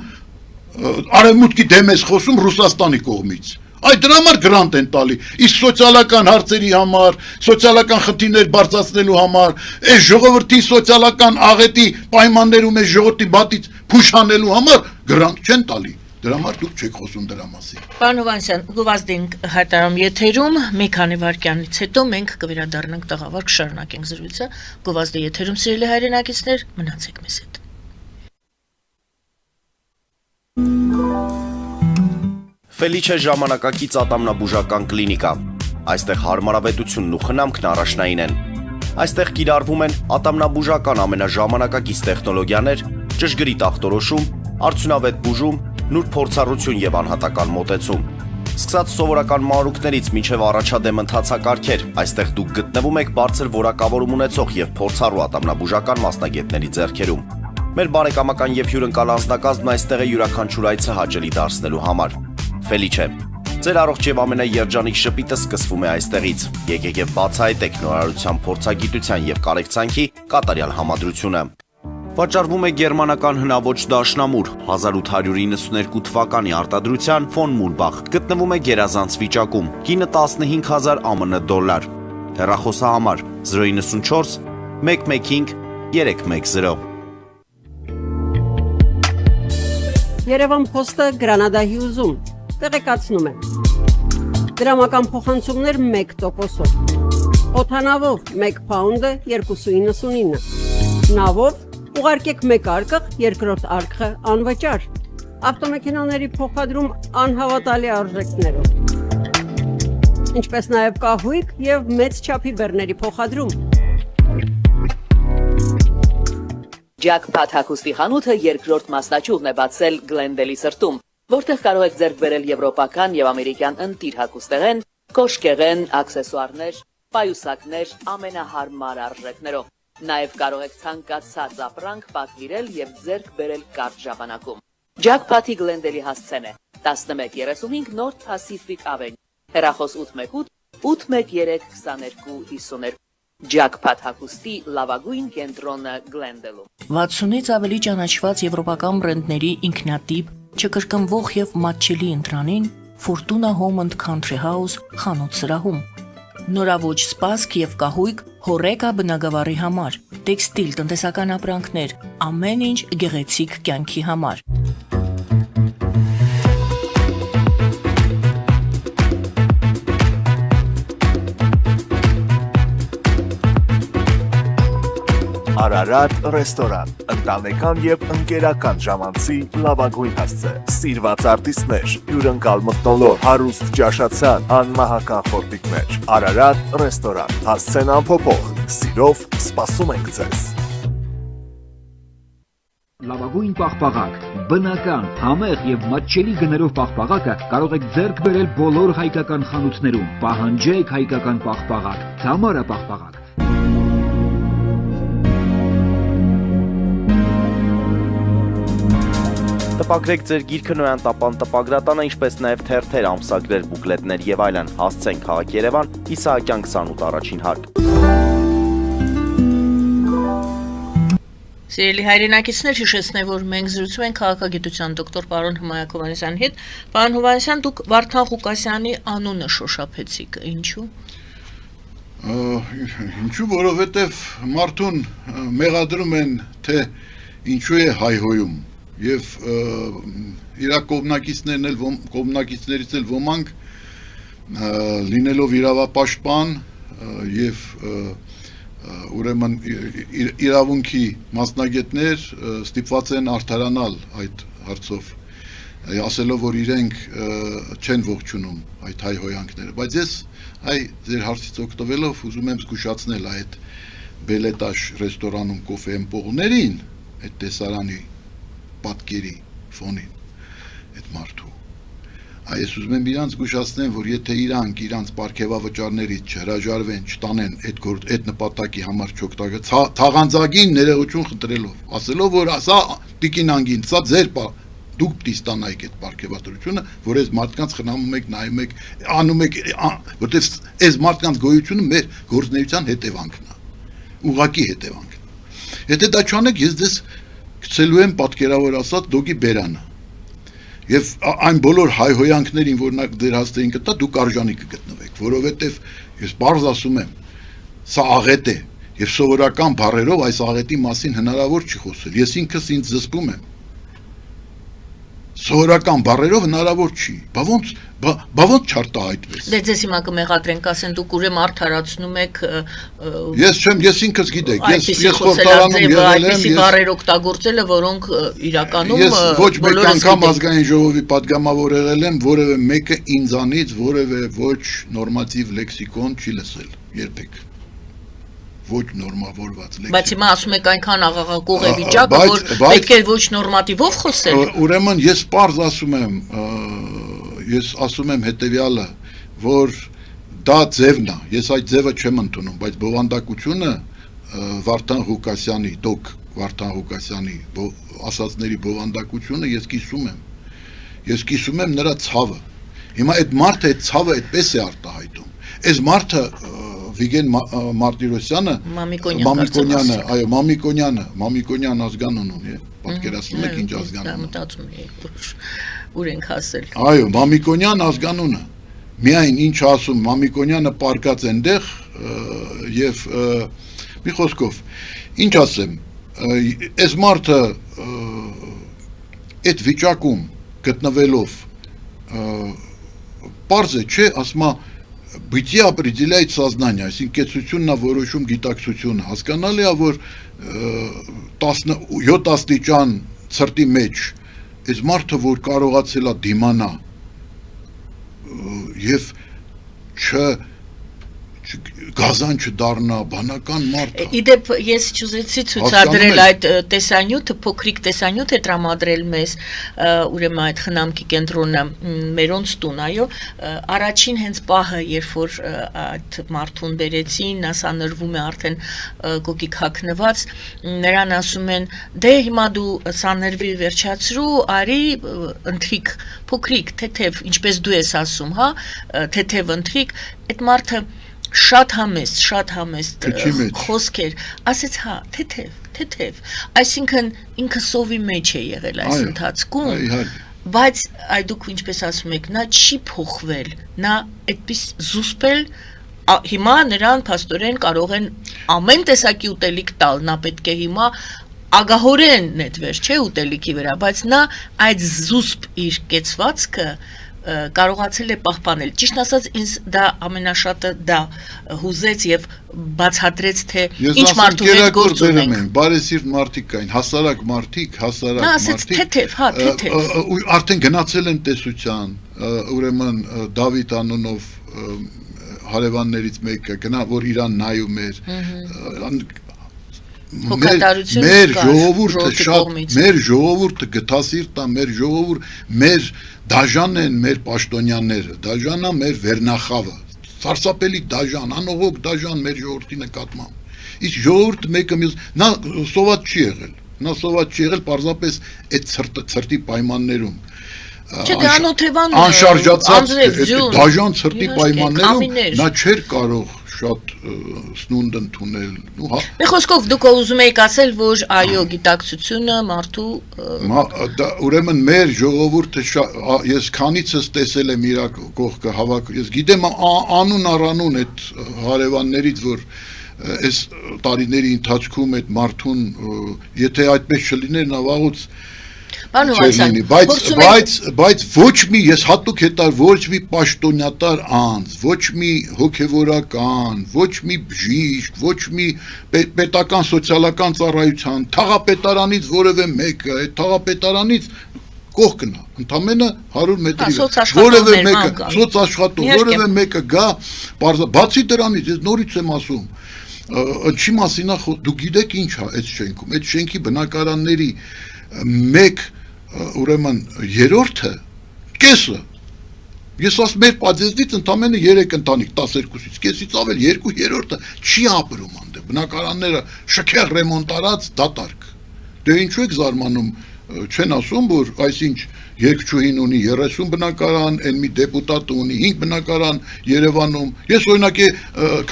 արևմուտքի դեմ ես խոսում Ռուսաստանի կողմից։ Այդ դրա համար գրանտ են տալի, իսկ սոցիալական հարցերի համար, սոցիալական խնդիրներ բարձրացնելու համար, այս ժողովրդի սոցիալական աղետի պայմաններում այս ժողովրդի բատից փուշանելու համար գրանտ չեն տալի։ Դրա համար դուք չեք խոսում դրա մասին։ Պարոն Հովհաննիսյան, գովազդենք հայտարարում եթերում, մի քանի վայրկյանից հետո մենք կվերադառնանք տաղավար, կշարունակենք զրույցը։ Գովազդը եթերում, սիրելի հայրենակիցներ, մնացեք մեզ հետ։ Ֆելիչե ժամանակակից ատամնաբուժական կլինիկա։ Այստեղ հարմարավետությունն ու խնամքն առաջնային են։ Այստեղ կիրառվում են ատամնաբուժական ամենաժամանակակից տեխնոլոգիաներ, ճշգրիտ ախտորոշում, արդյունավետ բուժում, նուրբ փորձառություն եւ անհատական մոտեցում։ Սկսած սովորական մանրուքներից մինչև առաջադեմ ընթացակարգեր, այստեղ դուք գտնվում եք բարձր որակավորում ունեցող եւ փորձառու ատամնաբուժական մասնագետների ձեռքերում։ Մեր բարեկամական եւ հյուրընկալ անձնակազմն այստեղ է յուրաքանչյուր այցը հաճելի դարձնելու համար։ Ֆելիչե, ձեր առողջ եւ ամենաերջանիկ շպիտը սկսվում է այստեղից։ Եկեք եւ բացահայտեք նորարարության փորձագիտության եւ կարեկցանքի կատարյալ համադրությունը։ Վաճառվում է գերմանական հնաոճ դաշնամուր 1892 թվականի արտադրության ֆոն Մուրբախ, գտնվում է գերազանց վիճակում, կինը 15,000 ԱՄՆ դոլար, հեռախոսահամար 094 115 310։ Երևան փոստը Գրանադա Հյուզում, տեղեկացնում է։ Դրամական փոխանցումներ 1%-ով, օդանավով 1 պաունդը 2.99, նավով ուղարկեք մեկ արկղ, երկրորդ արկղը անվճար, ավտոմեքենաների փոխադրում անհավատալի արժեքներով, ինչպես նաև կահույք և մեծ չափի բեռների փոխադրում։ Ջաքփաթ հագուստի խանութը երկրորդ մասնաճյուղն է բացել Գլենդելի սրտում, որտեղ կարող եք ձեռք բերել եվրոպական և ամերիկյան ընտիր հագուստեղեն, կոշկեղեն, աքսեսուարներ, պայուսակներ ամենահարմար արժեքներով։ Նաև կարող եք ցանկացած ապրանք պատվիրել եւ ձեռք բերել կարճ ժամանակում։ Ջաքփաթի Գլենդելի հասցեն է 1135 North Pacific Avenue, հեռախոս 818 813 2252։ Ջաքփաթ հագուստի լավագույն կենտրոնը Գլենդելում։ 60-ից ավելի ճանաչված եվրոպական բրենդների ինքնատիպ, չկրկնվող եւ մատչելի ընտրանին Fortuna Home and Country House խանութ սրահում։ Նորավոճ սպասք եւ կահույք հորեկա բնագավառի համար, տեքստիլ տնտեսական ապրանքներ, ամեն ինչ գեղեցիկ կյանքի համար։ Արարատ ռեստորան, ընտանեկան եւ ընկերական ժամանցի լավագույն հասցե, սիրված արտիստներ, հյուրընկալ մթնոլորտ, հարուստ ճաշացան, անմահական խորտիկներ։ Արարատ ռեստորան, հասցեն անփոփոխ, սիրով սպասում ենք ձեզ։ Լավագույն պաղպաղակ, բնական, համեղ եւ մատչելի գներով պաղպաղակը կարող եք ձեռք բերել բոլոր հայկական խանութներում։ Պահանջեք հայկական պաղպաղակ, Թամարա պաղպաղակ։ Տպագրեք ձեր գիրքը Նոյան տապան տպագրատանը, ինչպես նաև թերթեր, ամսագրեր, բուկլետներ եւ այլն։ Հասցեն քաղաք Երևան, Իսահակյան 28 առաջին հարկ։ Սիրելի հայրենակիցներ, հիշեցնեմ, որ մենք զրուցում ենք քաղաքագիտության դոկտոր պարոն Հմայակ Հովհաննիսյանի հետ։ Պարոն Հովհաննիսյան, դուք Վարդան Ղուկասյանի անունը շոշափեցիք, ինչու՞։ Ինչու, որովհետև մարդուն մեղադրում են, թե ինչու է հայհոյում, եւ իր կողմնակիցներից էլ ոմանք լինելով իրավապաշտպան եւ ուրեմն իրավունքի մասնագետներ ստիպված են արդարանալ այդ հարցով, ասելով, որ իրենք չեն ողջունում այդ հայհոյանքները, բայց ես ձեր հարցից օգտվելով ուզում եմ զգուշացնել այդ Բելետաշ ռեստորանում կոֆե ըմպողներին, այդ տեսարանի պատկերի ֆոնին, այդ մարդու։ Այս ուզում եմ իրանց զգուշացնեմ, որ եթե իրանց պարգևավճարներից չհրաժարվեն, չտանեն այդ նպատակի համար չօգտագործեն, թաղանձագին ներողություն խնդրելով, ասելով, որ սա տիկինանգին, սա ձեր դուք պիտի ստանայիք այդ պարգևատրությունը, որ այս մարդկանց խնամում եք, նայում եք, անում եք, որտեղ այս մարդկանց գոյությունը մեր գործունեության հետևանքն է, ուղղակի հետևանքն է։ Եթե դա չանեք, ես ձեզ գցելու եմ պատկերավոր ասած դոգի բերանը։ Եվ այն բոլոր հայհոյանքներին, որ դեր հաստեին կտա, դուք արժանի կգտնվեք, որովհետև ես բարձ ասում եմ, սա աղետ է, եւ սովորական բառերով այս աղետի մասին հնարավոր չի խոսել։ Ես ինքս ինձ զսպում եմ։ Սովորական բառերով հնարավոր չի։ Բա ոնց չարտահայտվես։ Դե ձեզ հիմա կմեղադրենք, ասեն դուք ուրեմն արդարացնում եք Ես ինքս գիտեք, այդպիսի ես խորհրդարանում եղել եմ, այդպիսի բառեր օգտագործելը, որոնք իրականում ես ոչ մեկ բոլորս անգամ գիտենք։ ազգային ժողովի պատգամավոր եղել եմ, որևէ մեկը ինձանից որևէ ոչ նորմատիվ լեքսիկոն չի լսել, երբեք։ Ոչ նորմավորված լեքսիկոն։ Բայց հիմա ասում եք այնքան աղաղակող է վիճակը, որ պետք է ոչ նորմատիվով խոսել։ Ուրեմն ես պարզ ասում եմ հետևյալը, որ դա ձևն է, ես այդ ձևը չեմ ընդունում, բայց բովանդակությունը Վարդան Ղուկասյանի, դոկ Վարդան Ղուկասյանի ասածների բովանդակությունը ես կիսում եմ նրա ցավը։ Հիմա այդ մարդը այդ ցավը այդպես է արտահայտում։ Այս մարդը Վիգեն Մարտիրոսյանը, Մամիկոնյանը, այո, Մամիկոնյան ազգանուն ունի, պատկերացնում եք ինչ ազգանուն։ Մտածում եք, ուր ենք հասել։ Այո, Մամիկոնյան ազգանունը։ Միայն ինչ ասում, Մամիկոնյանը պարկած այնտեղ եւ մի խոսքով, ինչ ասեմ, այս մարդը այդ վիճակում գտնվելով պարզ է, չէ, ասում է Բիծի определяет сознание, այսինքն կեցությունն է որոշում գիտակցությունը, հասկանալի է, որ 17 աստիճան ցրտի մեջ այս մարդը, որ կարողացել է դիմանա եւ գազան չդառնա, բանական մարդ է։ Իդեպ ես չուզեցի ցուցադրել այդ տեսանյութը, փոքրիկ տեսանյութ է տրամադրել մեզ, ուրեմն այդ խնամքի կենտրոնը մերոնց տուն, այո, առաջին հենց պահը, երբ որ այդ մարդուն բերեցին, նա սանրվում է արդեն կոկիկ հագնված, նրան ասում են, դե հիմա դու սանրվի վերջացրու, արի ընթրիկ, փոքրիկ, թեթև, ինչպես դու ես ասում, հա, թեթև ընթրիկ, այդ մարդը շատ համեստ խոսքեր, ասեց հա, թեթև, այսինքն ինքը սովի մեջ է եղել այս ընթացքում, բայց այ դուք ինչպես ասում եք, նա չի փոխվել, նա այդպես զուսպել, հիմա նրան փաստորեն կարող են ամեն տեսակի ուտելիք տալ, նա պետք է հիմա ագահորեն նետվեր, չէ, ուտելիքի վրա, բայց նա այդ զուսպ իր կեցվածքը կարողացել է պահպանել։ Ճիշտ ասած, ինձ դա ամենաշատը դա հուզեց եւ բացատրեց, թե ինչ մարդու հետ գործ ունենք։ Բարեսիրտ մարդիկ կային, հասարակ մարդիկ, Նա ասեց թեթև, հա, թեթև։ Արդեն գնացել են տեսության, ուրեմն Դավիթ անունով հարևաններից մեկը գնա, որ իրան նայում էր, մեր ժողովուրդը գտասիրտ է, մեր ժողովուրդ, մեր դաժան են մեր պաշտոնյաները, դաժանա մեր վերնախավը, սարսափելի դաժան, անողոք դաժան մեր ժողովրդի նկատմամբ։ Իսկ ժողովուրդը մեկը մյուս, նա սոված չի եղել, պարզապես այդ ցրտի պայմաններում, անշարժացած դաժան ցրտի պայմաններում նա չէր կարող շատ սնունդ ընդունել։ Մի խոսքով դուք ուզում եք ասել, որ այո, գիտակցությունը մարդու ուրեմն մեր ժողովուրդը ես քանիցս տեսել եմ իր կողքը հավաք, ես գիտեմ անուն առանուն այդ հարևաններից, որ այս տարիների ընթացքում այդ մարդուն, եթե այդպես չլիներ, նա վաղուց բայց ոչ մի, ես հատուկ հետար, ոչ մի պաշտոնյատար անձ, ոչ մի հոգևորական, ոչ մի բժիշկ, ոչ մի պետական սոցիալական ծառայության, թաղապետարանից որևէ մեկը, այդ թաղապետարանից կողքն է, ընդամենը 100 մետրի որևէ մեկը, սոցաշխատող, որևէ մեկը գա, բացի դրանից, ես նորից եմ ասում, ինչի մասին է, դուք գիտեք ինչ է այդ շենքում, այդ շենքի բնակարանների մեկ ուրեմն երրորդը կեսը ես ասում մեր պատեզնից ընդամենը 3 ընտանիք 12-ից կեսից ավել 2/3 չի ապրում այնտեղ բնակարանները շքեղ ռեմոնտ արած դատարկ դե ինչու եք զարմանում չեն ասում որ այսինչ երկչուհին ունի 30 բնակարան այն մի դեպուտատը ունի 5 բնակարան Երևանում ես օրինակ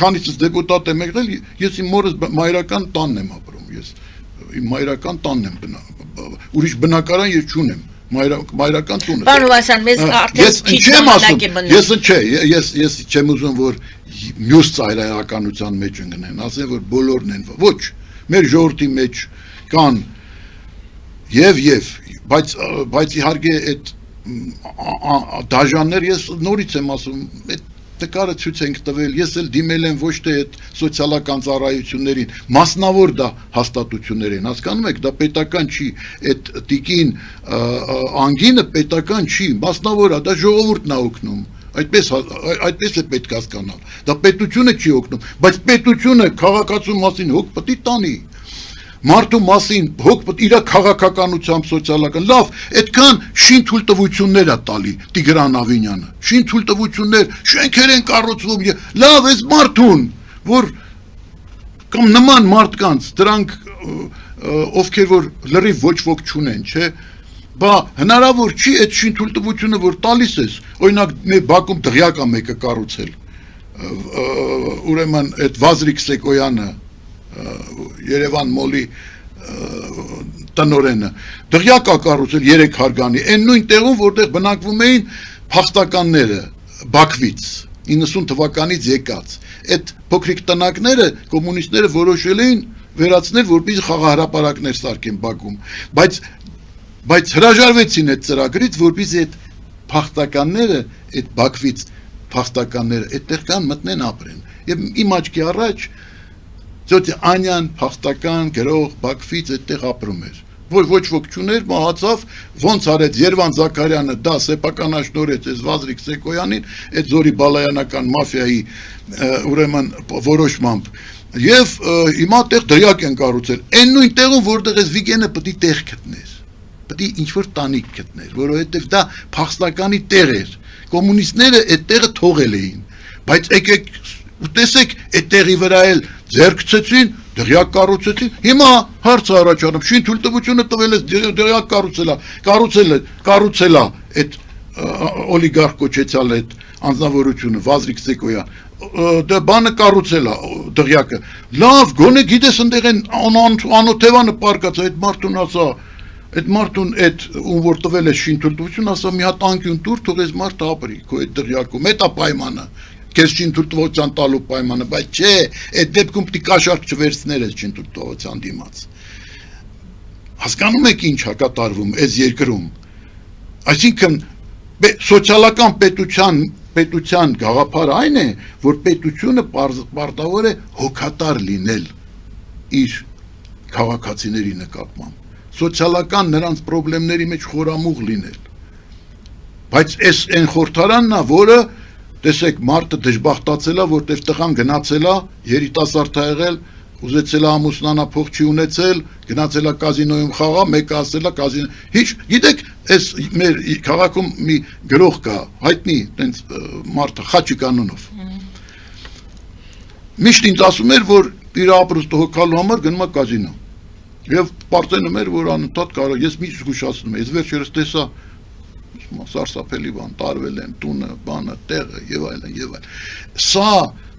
քանիցս դեպուտատ եմ եղել ես իմ մորս մայրական տանն եմ ապրում ես իմ մայրական տանն եմ ուրիշ բնակարան ես չունեմ մայրական տունը Պարոն Վասյան մեզ արդեն քիչ ժամանակ է մնում ես չեմ ուզում որ մյուս ծայրահեղականության մեջ ընկնեն ասեն որ բոլորն են ոչ մեր ժողովրդի մեջ կան եւ բայց իհարկե այդ դաժաններ ես նորից եմ ասում, այդ նկարը ցույց ենք տվել, ես էլ դիմել եմ ոչ թե այդ սոցիալական ծառայություններին, մասնավոր դա հաստատություններ են, հասկանում եք, դա պետական չի, այդ տիկին անգինը պետական չի, մասնավոր է, դա ժողովուրդն է օգնում, այդպես է պետք հասկանալ, դա պետությունը չի օգնում, բայց պետությունը քաղաքացու մասին հոգ պետք է տանի, մարդու մասին հոգ իր քաղաքականությամբ սոցիալական, լավ, այդքան շին թույլտվություններ է տալի Տիգրան Ավինյանը, շին թույլտվություններ, շենքեր են կառուցվում, լավ, այս մարդուն, որ կամ նման մարդկանց, դրանք ովքեր որ լրիվ ոչ ոք չունեն, չէ, բա հնարավոր չի այդ շին թույլտվությունը, որ տալիս ես, օրինակ մեր Բաքում դղյակ է մեկը կառուցել, ուրեմն այդ Վազրիկ Սեկոյանը Երևան մոլի տնորենը դղյակ է կառուցել 3 հարգանի այն նույն տեղում որտեղ բնակվում էին փախստականները Բաքվից 90 թվականից եկած այդ փոքրիկ տնակները կոմունիստները որոշել էին վերացնել որպեսզի խաղահրապարակներ սարքեն Բաքում բայց հրաժարվեցին այդ ծրագրից որպեսզի այդ փախստականները այդ Բաքվից փախստականները այդտեղ կան մտնեն ապրեն եւ իմ աչքի առաջ Ձոթի Անյան, փախստական, գրող, Բաքվից այդտեղ ապրում էր, որ ոչ ոք չուներ, մահացավ, ոնց արեց Երվան Զաքարյանը, դա սեփականաշնորհեց այս Վազրիկ Սեկոյանին, այդ Զորի Բալայանական մաֆիայի ուրեմն որոշմամբ, եւ հիմա տեղ դրյակ են կառուցել, այն նույն տեղում, որտեղ այս Վիգենը պետք է տեղ գտներ, պետք է ինչ-որ տանիք գտներ, որովհետեւ դա փախստականի տեղ էր, կոմունիստները այդ տեղը թողել էին, բայց եկեք տեսեք այդ տեղի վրա էլ ձերքցեցին, դղյակ կառուցեցին, հիմա հարցը առաջանում, շին թույլտվությունը տվել ես դղյակ կառուցելա այդ օլիգարխ կոչեցյալ այդ անձնավորությունը, Վազրիկ Սեկոյան, դա բանը կառուցելա դղյակը, լավ, գոնե գիտես ընդեղ են անոթևանը պարկած, այդ մարդուն ասա, այդ մարդուն այդ ում որ տվել է շին թույլտվություն, ասա մի հատ անկյուն տուր, թող այս մարդը ապրի, քո այդ դղյակում, այդ է պայմանը Քեզ չին թույլտվության տալու պայմանը, բայց չէ, այդ դեպքում պիտի կաշառք չվերցներ այս չին թույլտվության դիմաց։ Հասկանում եք ինչ է կատարվում այս երկրում։ Այսինքն սոցիալական պետության գաղափարը այն է, որ պետությունը պարտավոր է հոգատար լինել իր քաղաքացիների նկատմամբ։ Սոցիալական նրանց խնդիրների մեջ խորամուղ լինել։ Բայց այս այն խորհրդարանն է, որը Տեսեք, մարդը դժբախտացել է, որտեղ տղան գնացել է, երիտասարդ է եղել, ուզեցել է ամուսնանա, փող չի ունեցել, գնացել է կազինոյում խաղա, մեկը ասել է կազինո։ Հիշ, գիտեք, այս մեր քաղաքում մի գրող կա, հայտնի, տենց մարդը Խաչիկ անունով։ Միշտ ինձ ասում էր, որ իր ապրուստը հոգալու համար գնում է կազինո։ Եվ պարծենում էր, որ անընդհատ կարող, ես միշտ զգուշացնում եմ, ես վերջերս տեսա սարսափելի բան, տարվել են տունը, բանը, տեղը եւ այլն։ Սա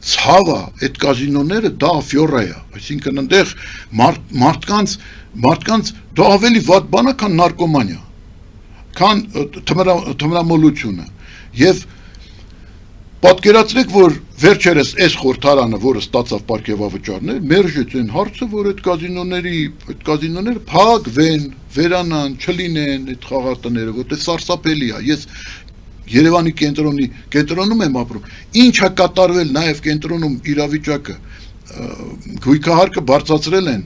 ցավը, այդ կազինոները դա աֆյորա է, այսինքն այնտեղ մարդկանց դա ավելի վատ բան է, քան նարկոմանիա, քան թմրամոլությունը։ Եվ պատկերացրեք, որ վերջերս այս խորհրդարանը, որը ստացավ պարգևավճարներ, մերժեց այն հարցը, որ այդ կազինոները փակվեն, վերանան, չլինեն այդ խաղատները, որտեղ սարսափելի է։ Ես Երևանի կենտրոնում եմ ապրում։ Ինչ է կատարվել նաև կենտրոնում իրավիճակը, գույքահարկը բարձրացրել են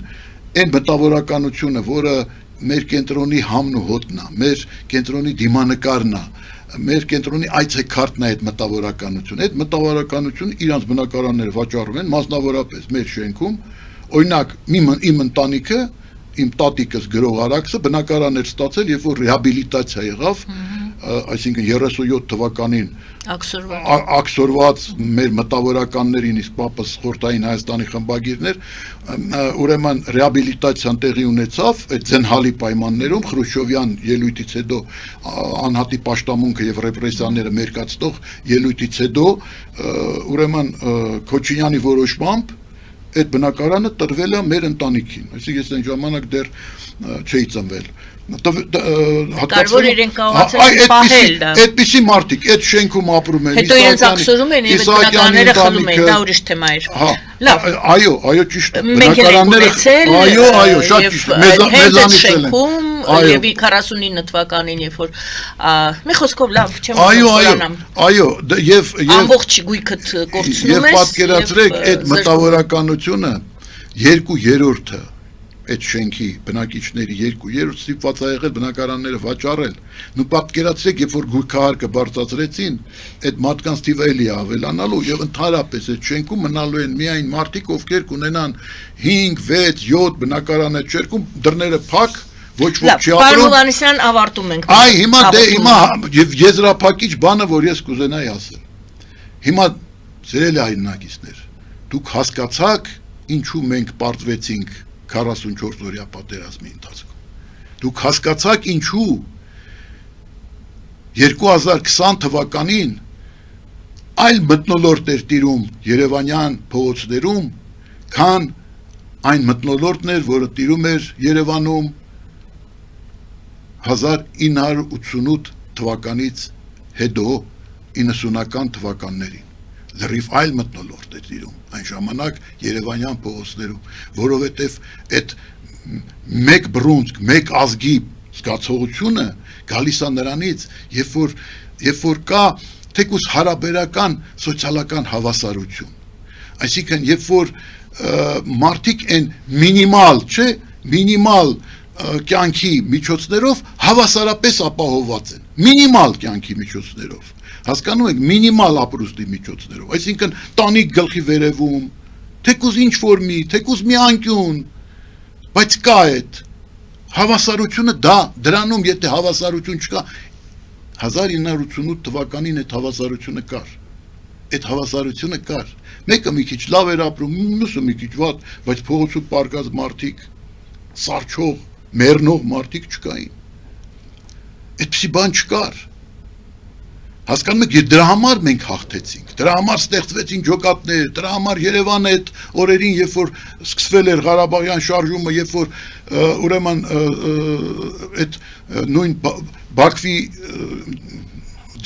այն մտավորականությունը, որը մեր կենտրոնի համն ու հոտն է, մեր կենտրոնի դիմանկարն է, մեր կենտրոնի այցեքարտն է այդ մտավորականությունը։ Այդ մտավորականությունը իրանց բնակարանները վաճառում են, մասնավորապես մեր շենքում, օրինակ իմ ընտանիքը, իմ տատիկս գրող Արաքսը բնակարան էր ստացել, երբ որ ռեհաբիլիտացիա եղավ, այսինքն 37 թվականին աքսորված մեր մտավորականներին, իսկ պապս խորհրդային Հայաստանի խմբագիրներ, ուրեմն ռեհաբիլիտացիան տեղի ունեցավ այդ ձենհալի պայմաններում Խրուշչովյան ելույթից հետո անհատի պաշտամունքը եւ ռեպրեսիաները մերկացնող ելույթից հետո ուրեմն Քոչինյանի որոշմամբ այդ բնակարանը տրվել է մեր ընտանիքին, այսինքն ես այն ժամանակ դեռ չէի ծնվել։ Կարևոր իրեն կարողացել պահել դա։ Այդպիսի մարդիկ, այդ շենքում ապրում են։ Հետո իրենց ակսորում են եւ բնակարանները խլում են, դա ուրիշ թեմա էր։ Լավ։ Այո, ճիշտ է։ Մենք ենք ունեցել, այո, շատ ճիշտ է։ Մեզանից շենքում Այո։ եւ 49 թվականին, երբ որ մի խոսքով լավ չեմ Այո, եւ ամբողջ գույքդ կորցնում եւ ես պատկերացրեք այդ մտավորականությունը 2/3-ը այդ շենքի բնակիչների 2/3 ստիպված ա եղել բնակարանները վաճառել։ Նու պատկերացրեք, երբ որ գույքահարկը բարձրացրեցին, այդ մարդկանց թիվը էլի ավելանալու եւ ընդհանրապես այդ շենքում մնալու են միայն մարդիկ, ովքեր կունենան 5, 6, 7 բնակարան այդ շենքում, դռները փակ, ոչ ոք չի Պարոն ապրում։ Հովհաննիսյան, ավարտում ենք։ Այ հիմա եւ եզրափակիչ բանը, որ ես կուզենայի ասել։ Հիմա ծերելի հայրենակիցներ, դուք հասկացաք, ինչու մենք պարտվեցինք 44 օրյա պատերազմի ընթացքում։ Դուք հասկացաք ինչու 2020 թվականին այլ մթնոլորտ էր տիրում Երևանյան փողոցներում, քան այն մթնոլորտն էր, որը տիրում էր Երևանում 1988 թվականից հետո 90-ական թվականներին։ Լրիվ այլ մթնոլորտ է տիրում այն ժամանակ Երևանյան փողոցներում, որովհետև այդ մեկ բռունցք, մեկ ազգի զգացողությունը գալիս է նրանից, երբ որ կա թեկուզ հարաբերական սոցիալական հավասարություն։ Այսինքն, երբ որ մարդիկ են մինիմալ կյանքի միջոցներով հավասարապես ապահովված են, մինիմալ կյանքի միջոցներով, հասկանում եք, մինիմալ ապրուստի միջոցներով, այսինքն տանիք գլխի վերևում, թեկուզ ինչ որ թեկուզ մի անկյուն, բայց կա այդ հավասարությունը, դրանում եթե հավասարություն չկա, 1988 թվականին այդ հավասարությունը կար, մեկը մի քիչ լավ էր ապրում, մյուսը մի քիչ վատ, բայց փողոցում պարկած մարդիկ, սարչող, մեռնող մարդիկ չկային, այդպիսի բան չկար, հասկանում եք, դրա համար մենք հաղթեցինք, դրա համար ստեղծվեցին ջոկատներ, դրա համար Երևանը այդ օրերին, երբ որ սկսվել էր Ղարաբաղյան շարժումը, երբ որ ուրեմն այդ նույն Բաքվի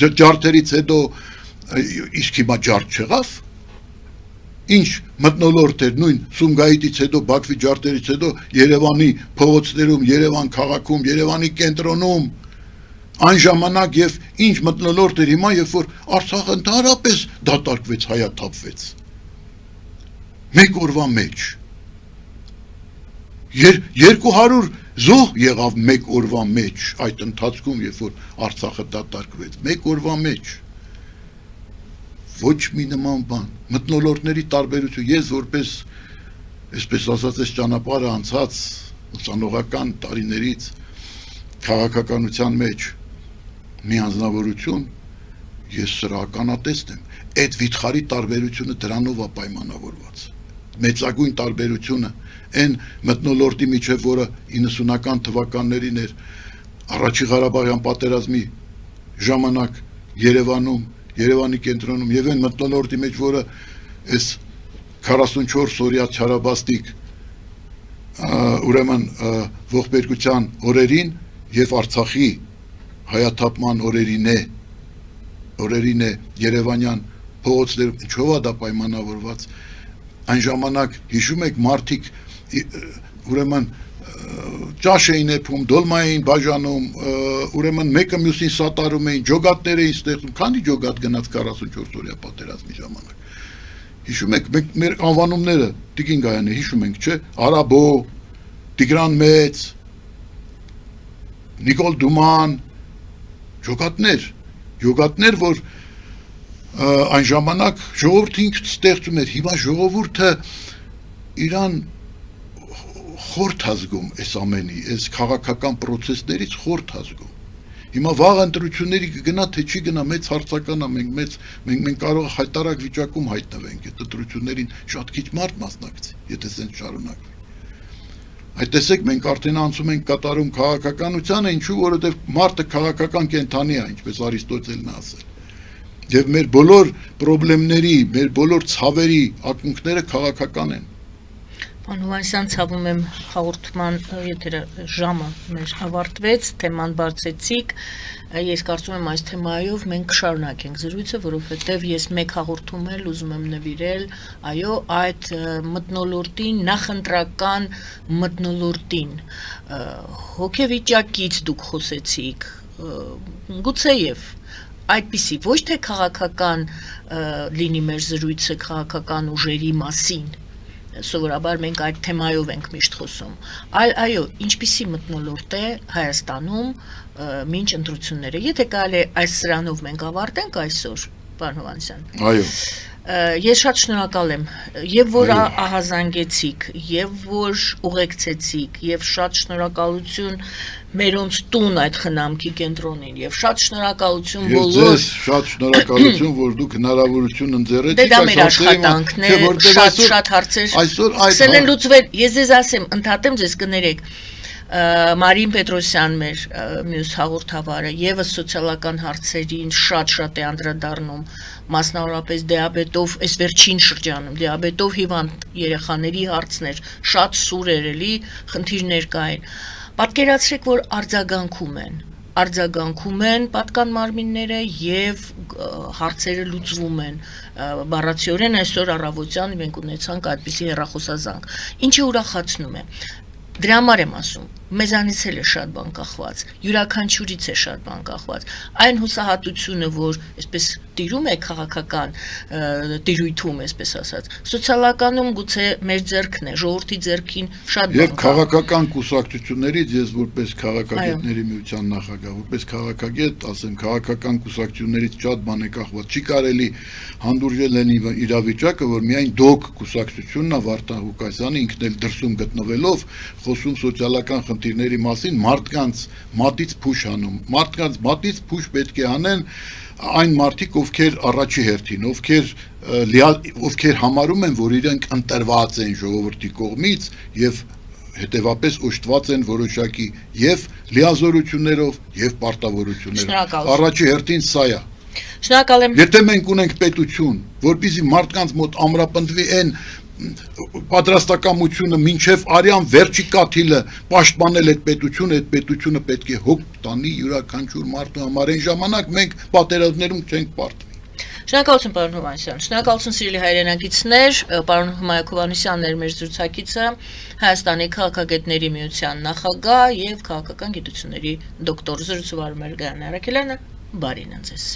ջարդերից հետո իսկ հիմա ջարդ չեղավ, ինչ մթնոլորտ էր նույն Սումգայիթից հետո, Բաքվի ջարդերից հետո Երևանի փողոցներում, Երևան քաղաքում, Երևանի կենտրոնում, այն ժամանակ եւ ինչ մթնոլորտ էր հիմա, երբ որ Արցախը ընդհանրապես դատարկվեց, հայաթափվեց։ Մեկ օրվա մեջ 200 զոհ եղավ մեկ օրվա մեջ այդ ընթացքում, երբ որ Արցախը դատարկվեց, մեկ օրվա մեջ։ Ոչ մի նման բան, մթնոլորտների տարբերություն, ես որպես, այսպես ասած, այս ճանապարհը անցած ուսանողական տարիներից քաղաքականության մեջ մի անձնավորություն, ես սրա ականատեսն եմ, այդ վիթխարի տարբերությունը դրանով է պայմանավորված, մեծագույն տարբերությունը, այն մթնոլորտի միջև, որը 90-ական թվականներին էր, առաջի Ղարաբաղյան պատերազմի ժամանակ Երևանում, Երևանի կենտրոնում եւ այն մթնոլորտի մեջ, որը այս 44 օրյա չարաբաստիկ ուրեմն ողբերգության օրերին եւ Արցախի հայաթափման օրերին է Երևանյան փողոցներում, ինչով է դա պայմանավորված, այն ժամանակ հիշում եք մարդիկ ուրեմն ճաշ էին եփում, դոլմա էին բաժանում, ուրեմն մեկը մյուսին սատարում էին, ջոգատներ էին ստեղծում, քանի ջոգատ գնաց 44 օրյա պատերազմի ժամանակ։ Հիշում եք, մեր անվանումները Տիկին Գայանի, հիշում ենք, չէ՞, Արաբո, Տիգրան Մեծ, Նիկոլ Դուման, ջոգատներ, որ այն ժամանակ ժողովուրդը ինքը ստեղծում էր, հիմա ժողովուրդը իրան խորթ ազգում այս ամենի, այս քաղաքական պրոցեսներից խորթ ազգում։ Հիմա վաղ ընտրությունների կգնա, թե չի գնա, մեծ հարցական է, մենք կարող հայտարարակ վիճակում հայտնվենք, այդ ընտրություններին շատ քիչ մարդ մասնակցի, եթե սենց շարունակվի։ Այդ տեսեք, մենք արդեն անցում ենք կատարում քաղաքականությանը, ինչու, որովհետև մարդը քաղաքական կենդանի է, ինչպես Արիստոտելն է ասել։ Եվ մեր բոլոր պրոբլեմների, մեր բոլոր ցավերի ակունքները քաղաքական են։ Անհանսյան ցավում եմ հաղորդման եթերը ժամը մեր ավարտվեց, թեման բարձեցիք, ես կարծում եմ այս թեմայով մենք կշարունակենք զրույցը, որովհետև ես մեկ հաղորդում էլ ուզում եմ նվիրել, այո, այդ մթնոլորտին, նախընտրական մթնոլորտին, հոգեվիճակից դուք խոսեցիք, գուցեև այդպիսի ոչ թե քաղաքական լինի մեր զրույցը քաղաքական ուժերի մասին, սովորաբար մենք այդ թեմայով ենք միշտ խոսում, այո, ինչպիսի մթնոլորտ է Հայաստանում մինչ ընտրությունները, եթե կարելի է այս սրանով մենք ավարտենք այսօր, պարոն Հովհաննիսյան, Այո, ես շատ շնորհակալ եմ, եւ որ ահազանգեցիք, եւ որ ուղեկցեցիք, եւ շատ շնորհակալություն մերոնց տուն այդ խնամքի կենտրոնին, եւ շատ շնորհակալություն եւ բոլոր ձեզ շատ շնորհակալություն, որ դուք հնարավորություն ընձեռեցիք Դե դա մեր աշխատանքն է, շատ հարցեր այսօր սկսել են լուծվել, ես ձեզ ասեմ, ընդհատեմ ձեզ կներեք, Մարին Պետրոսյան մեր մյուս հաղորդավարը եւս սոցիալական հարցերին շատ է անդրադառնում, մասնավորապես դիաբետով, այս վերջին շրջանում դիաբետով հիվանդ երեխաների հարցներ, շատ սուր էր էլի, խնդիրներ կային։ Պատկերացրեք, որ արձագանքում են պատկան մարմինները եւ հարցերը լուծվում են։ Բառացիորեն այսօր առավոտյան մենք ունեցանք այդպիսի հեռախոսազանգ։ Ինչը ուրախացնում է։ Դրա համար եմ ասում, մեզանից էլ է շատ բան կախված, յուրաքանչյուրից է շատ բան կախված, այն հուսահատությունը, որ այսպես տիրում է քաղաքական տիրույթում, այսպես ասած, սոցիալականում գուցե մեր ձեռքն է, ժողովրդի ձեռքին շատ բան Եվ քաղաքական կուսակցություններից ես որպես քաղաքագետների միության նախագահ, որպես քաղաքագետ, ասեմ, քաղաքական կուսակցություններից շատ բան է կախված, չի կարելի հանդուրժել այն իրավիճակը, որ միայն դոկ կուսակցությունն է Վարդան Ղուկասյանը ինքն էլ դրսում գտնվելով խոսում սոցիալական խնդիրների մասին, մարդկանց մատից փուշ անում, մարդկանց մատից փուշ պետք է անեն այն մարդիկ, ովքեր առաջի հերթին, ովքեր համարում են, որ իրենք ընտրված են ժողովրդի կողմից եւ հետեւապես օժտված են որոշակի եւ լիազորություններով եւ պարտավորություններով։ Առաջի հերթին սա է։ Շնորհակալ եմ։ Եթե մենք ունենք պետություն, որպեսզի մարդկանց մոտ ամրապնդվի այն պատրաստակամությունը մինչև արյան վերջի կաթիլը պաշտպանել այդ պետությունը պետք է հոգ տանի յուրաքանչյուր մարդու համար, այն ժամանակ մենք պատերազմներում չենք պարտվի։ Շնորհակալություն պարոն Հովհաննիսյան, շնորհակալություն սիրելի հայրենակիցներ, պարոն Հմայակ Հովհաննիսյանն էր մեր զրուցակիցը, Հայաստանի քաղաքագետների միության նախագահ եւ քաղաքական գիտությունների դոկտոր, զրուցում էր Գայանե Արաքելյանը, բարին ձեզ։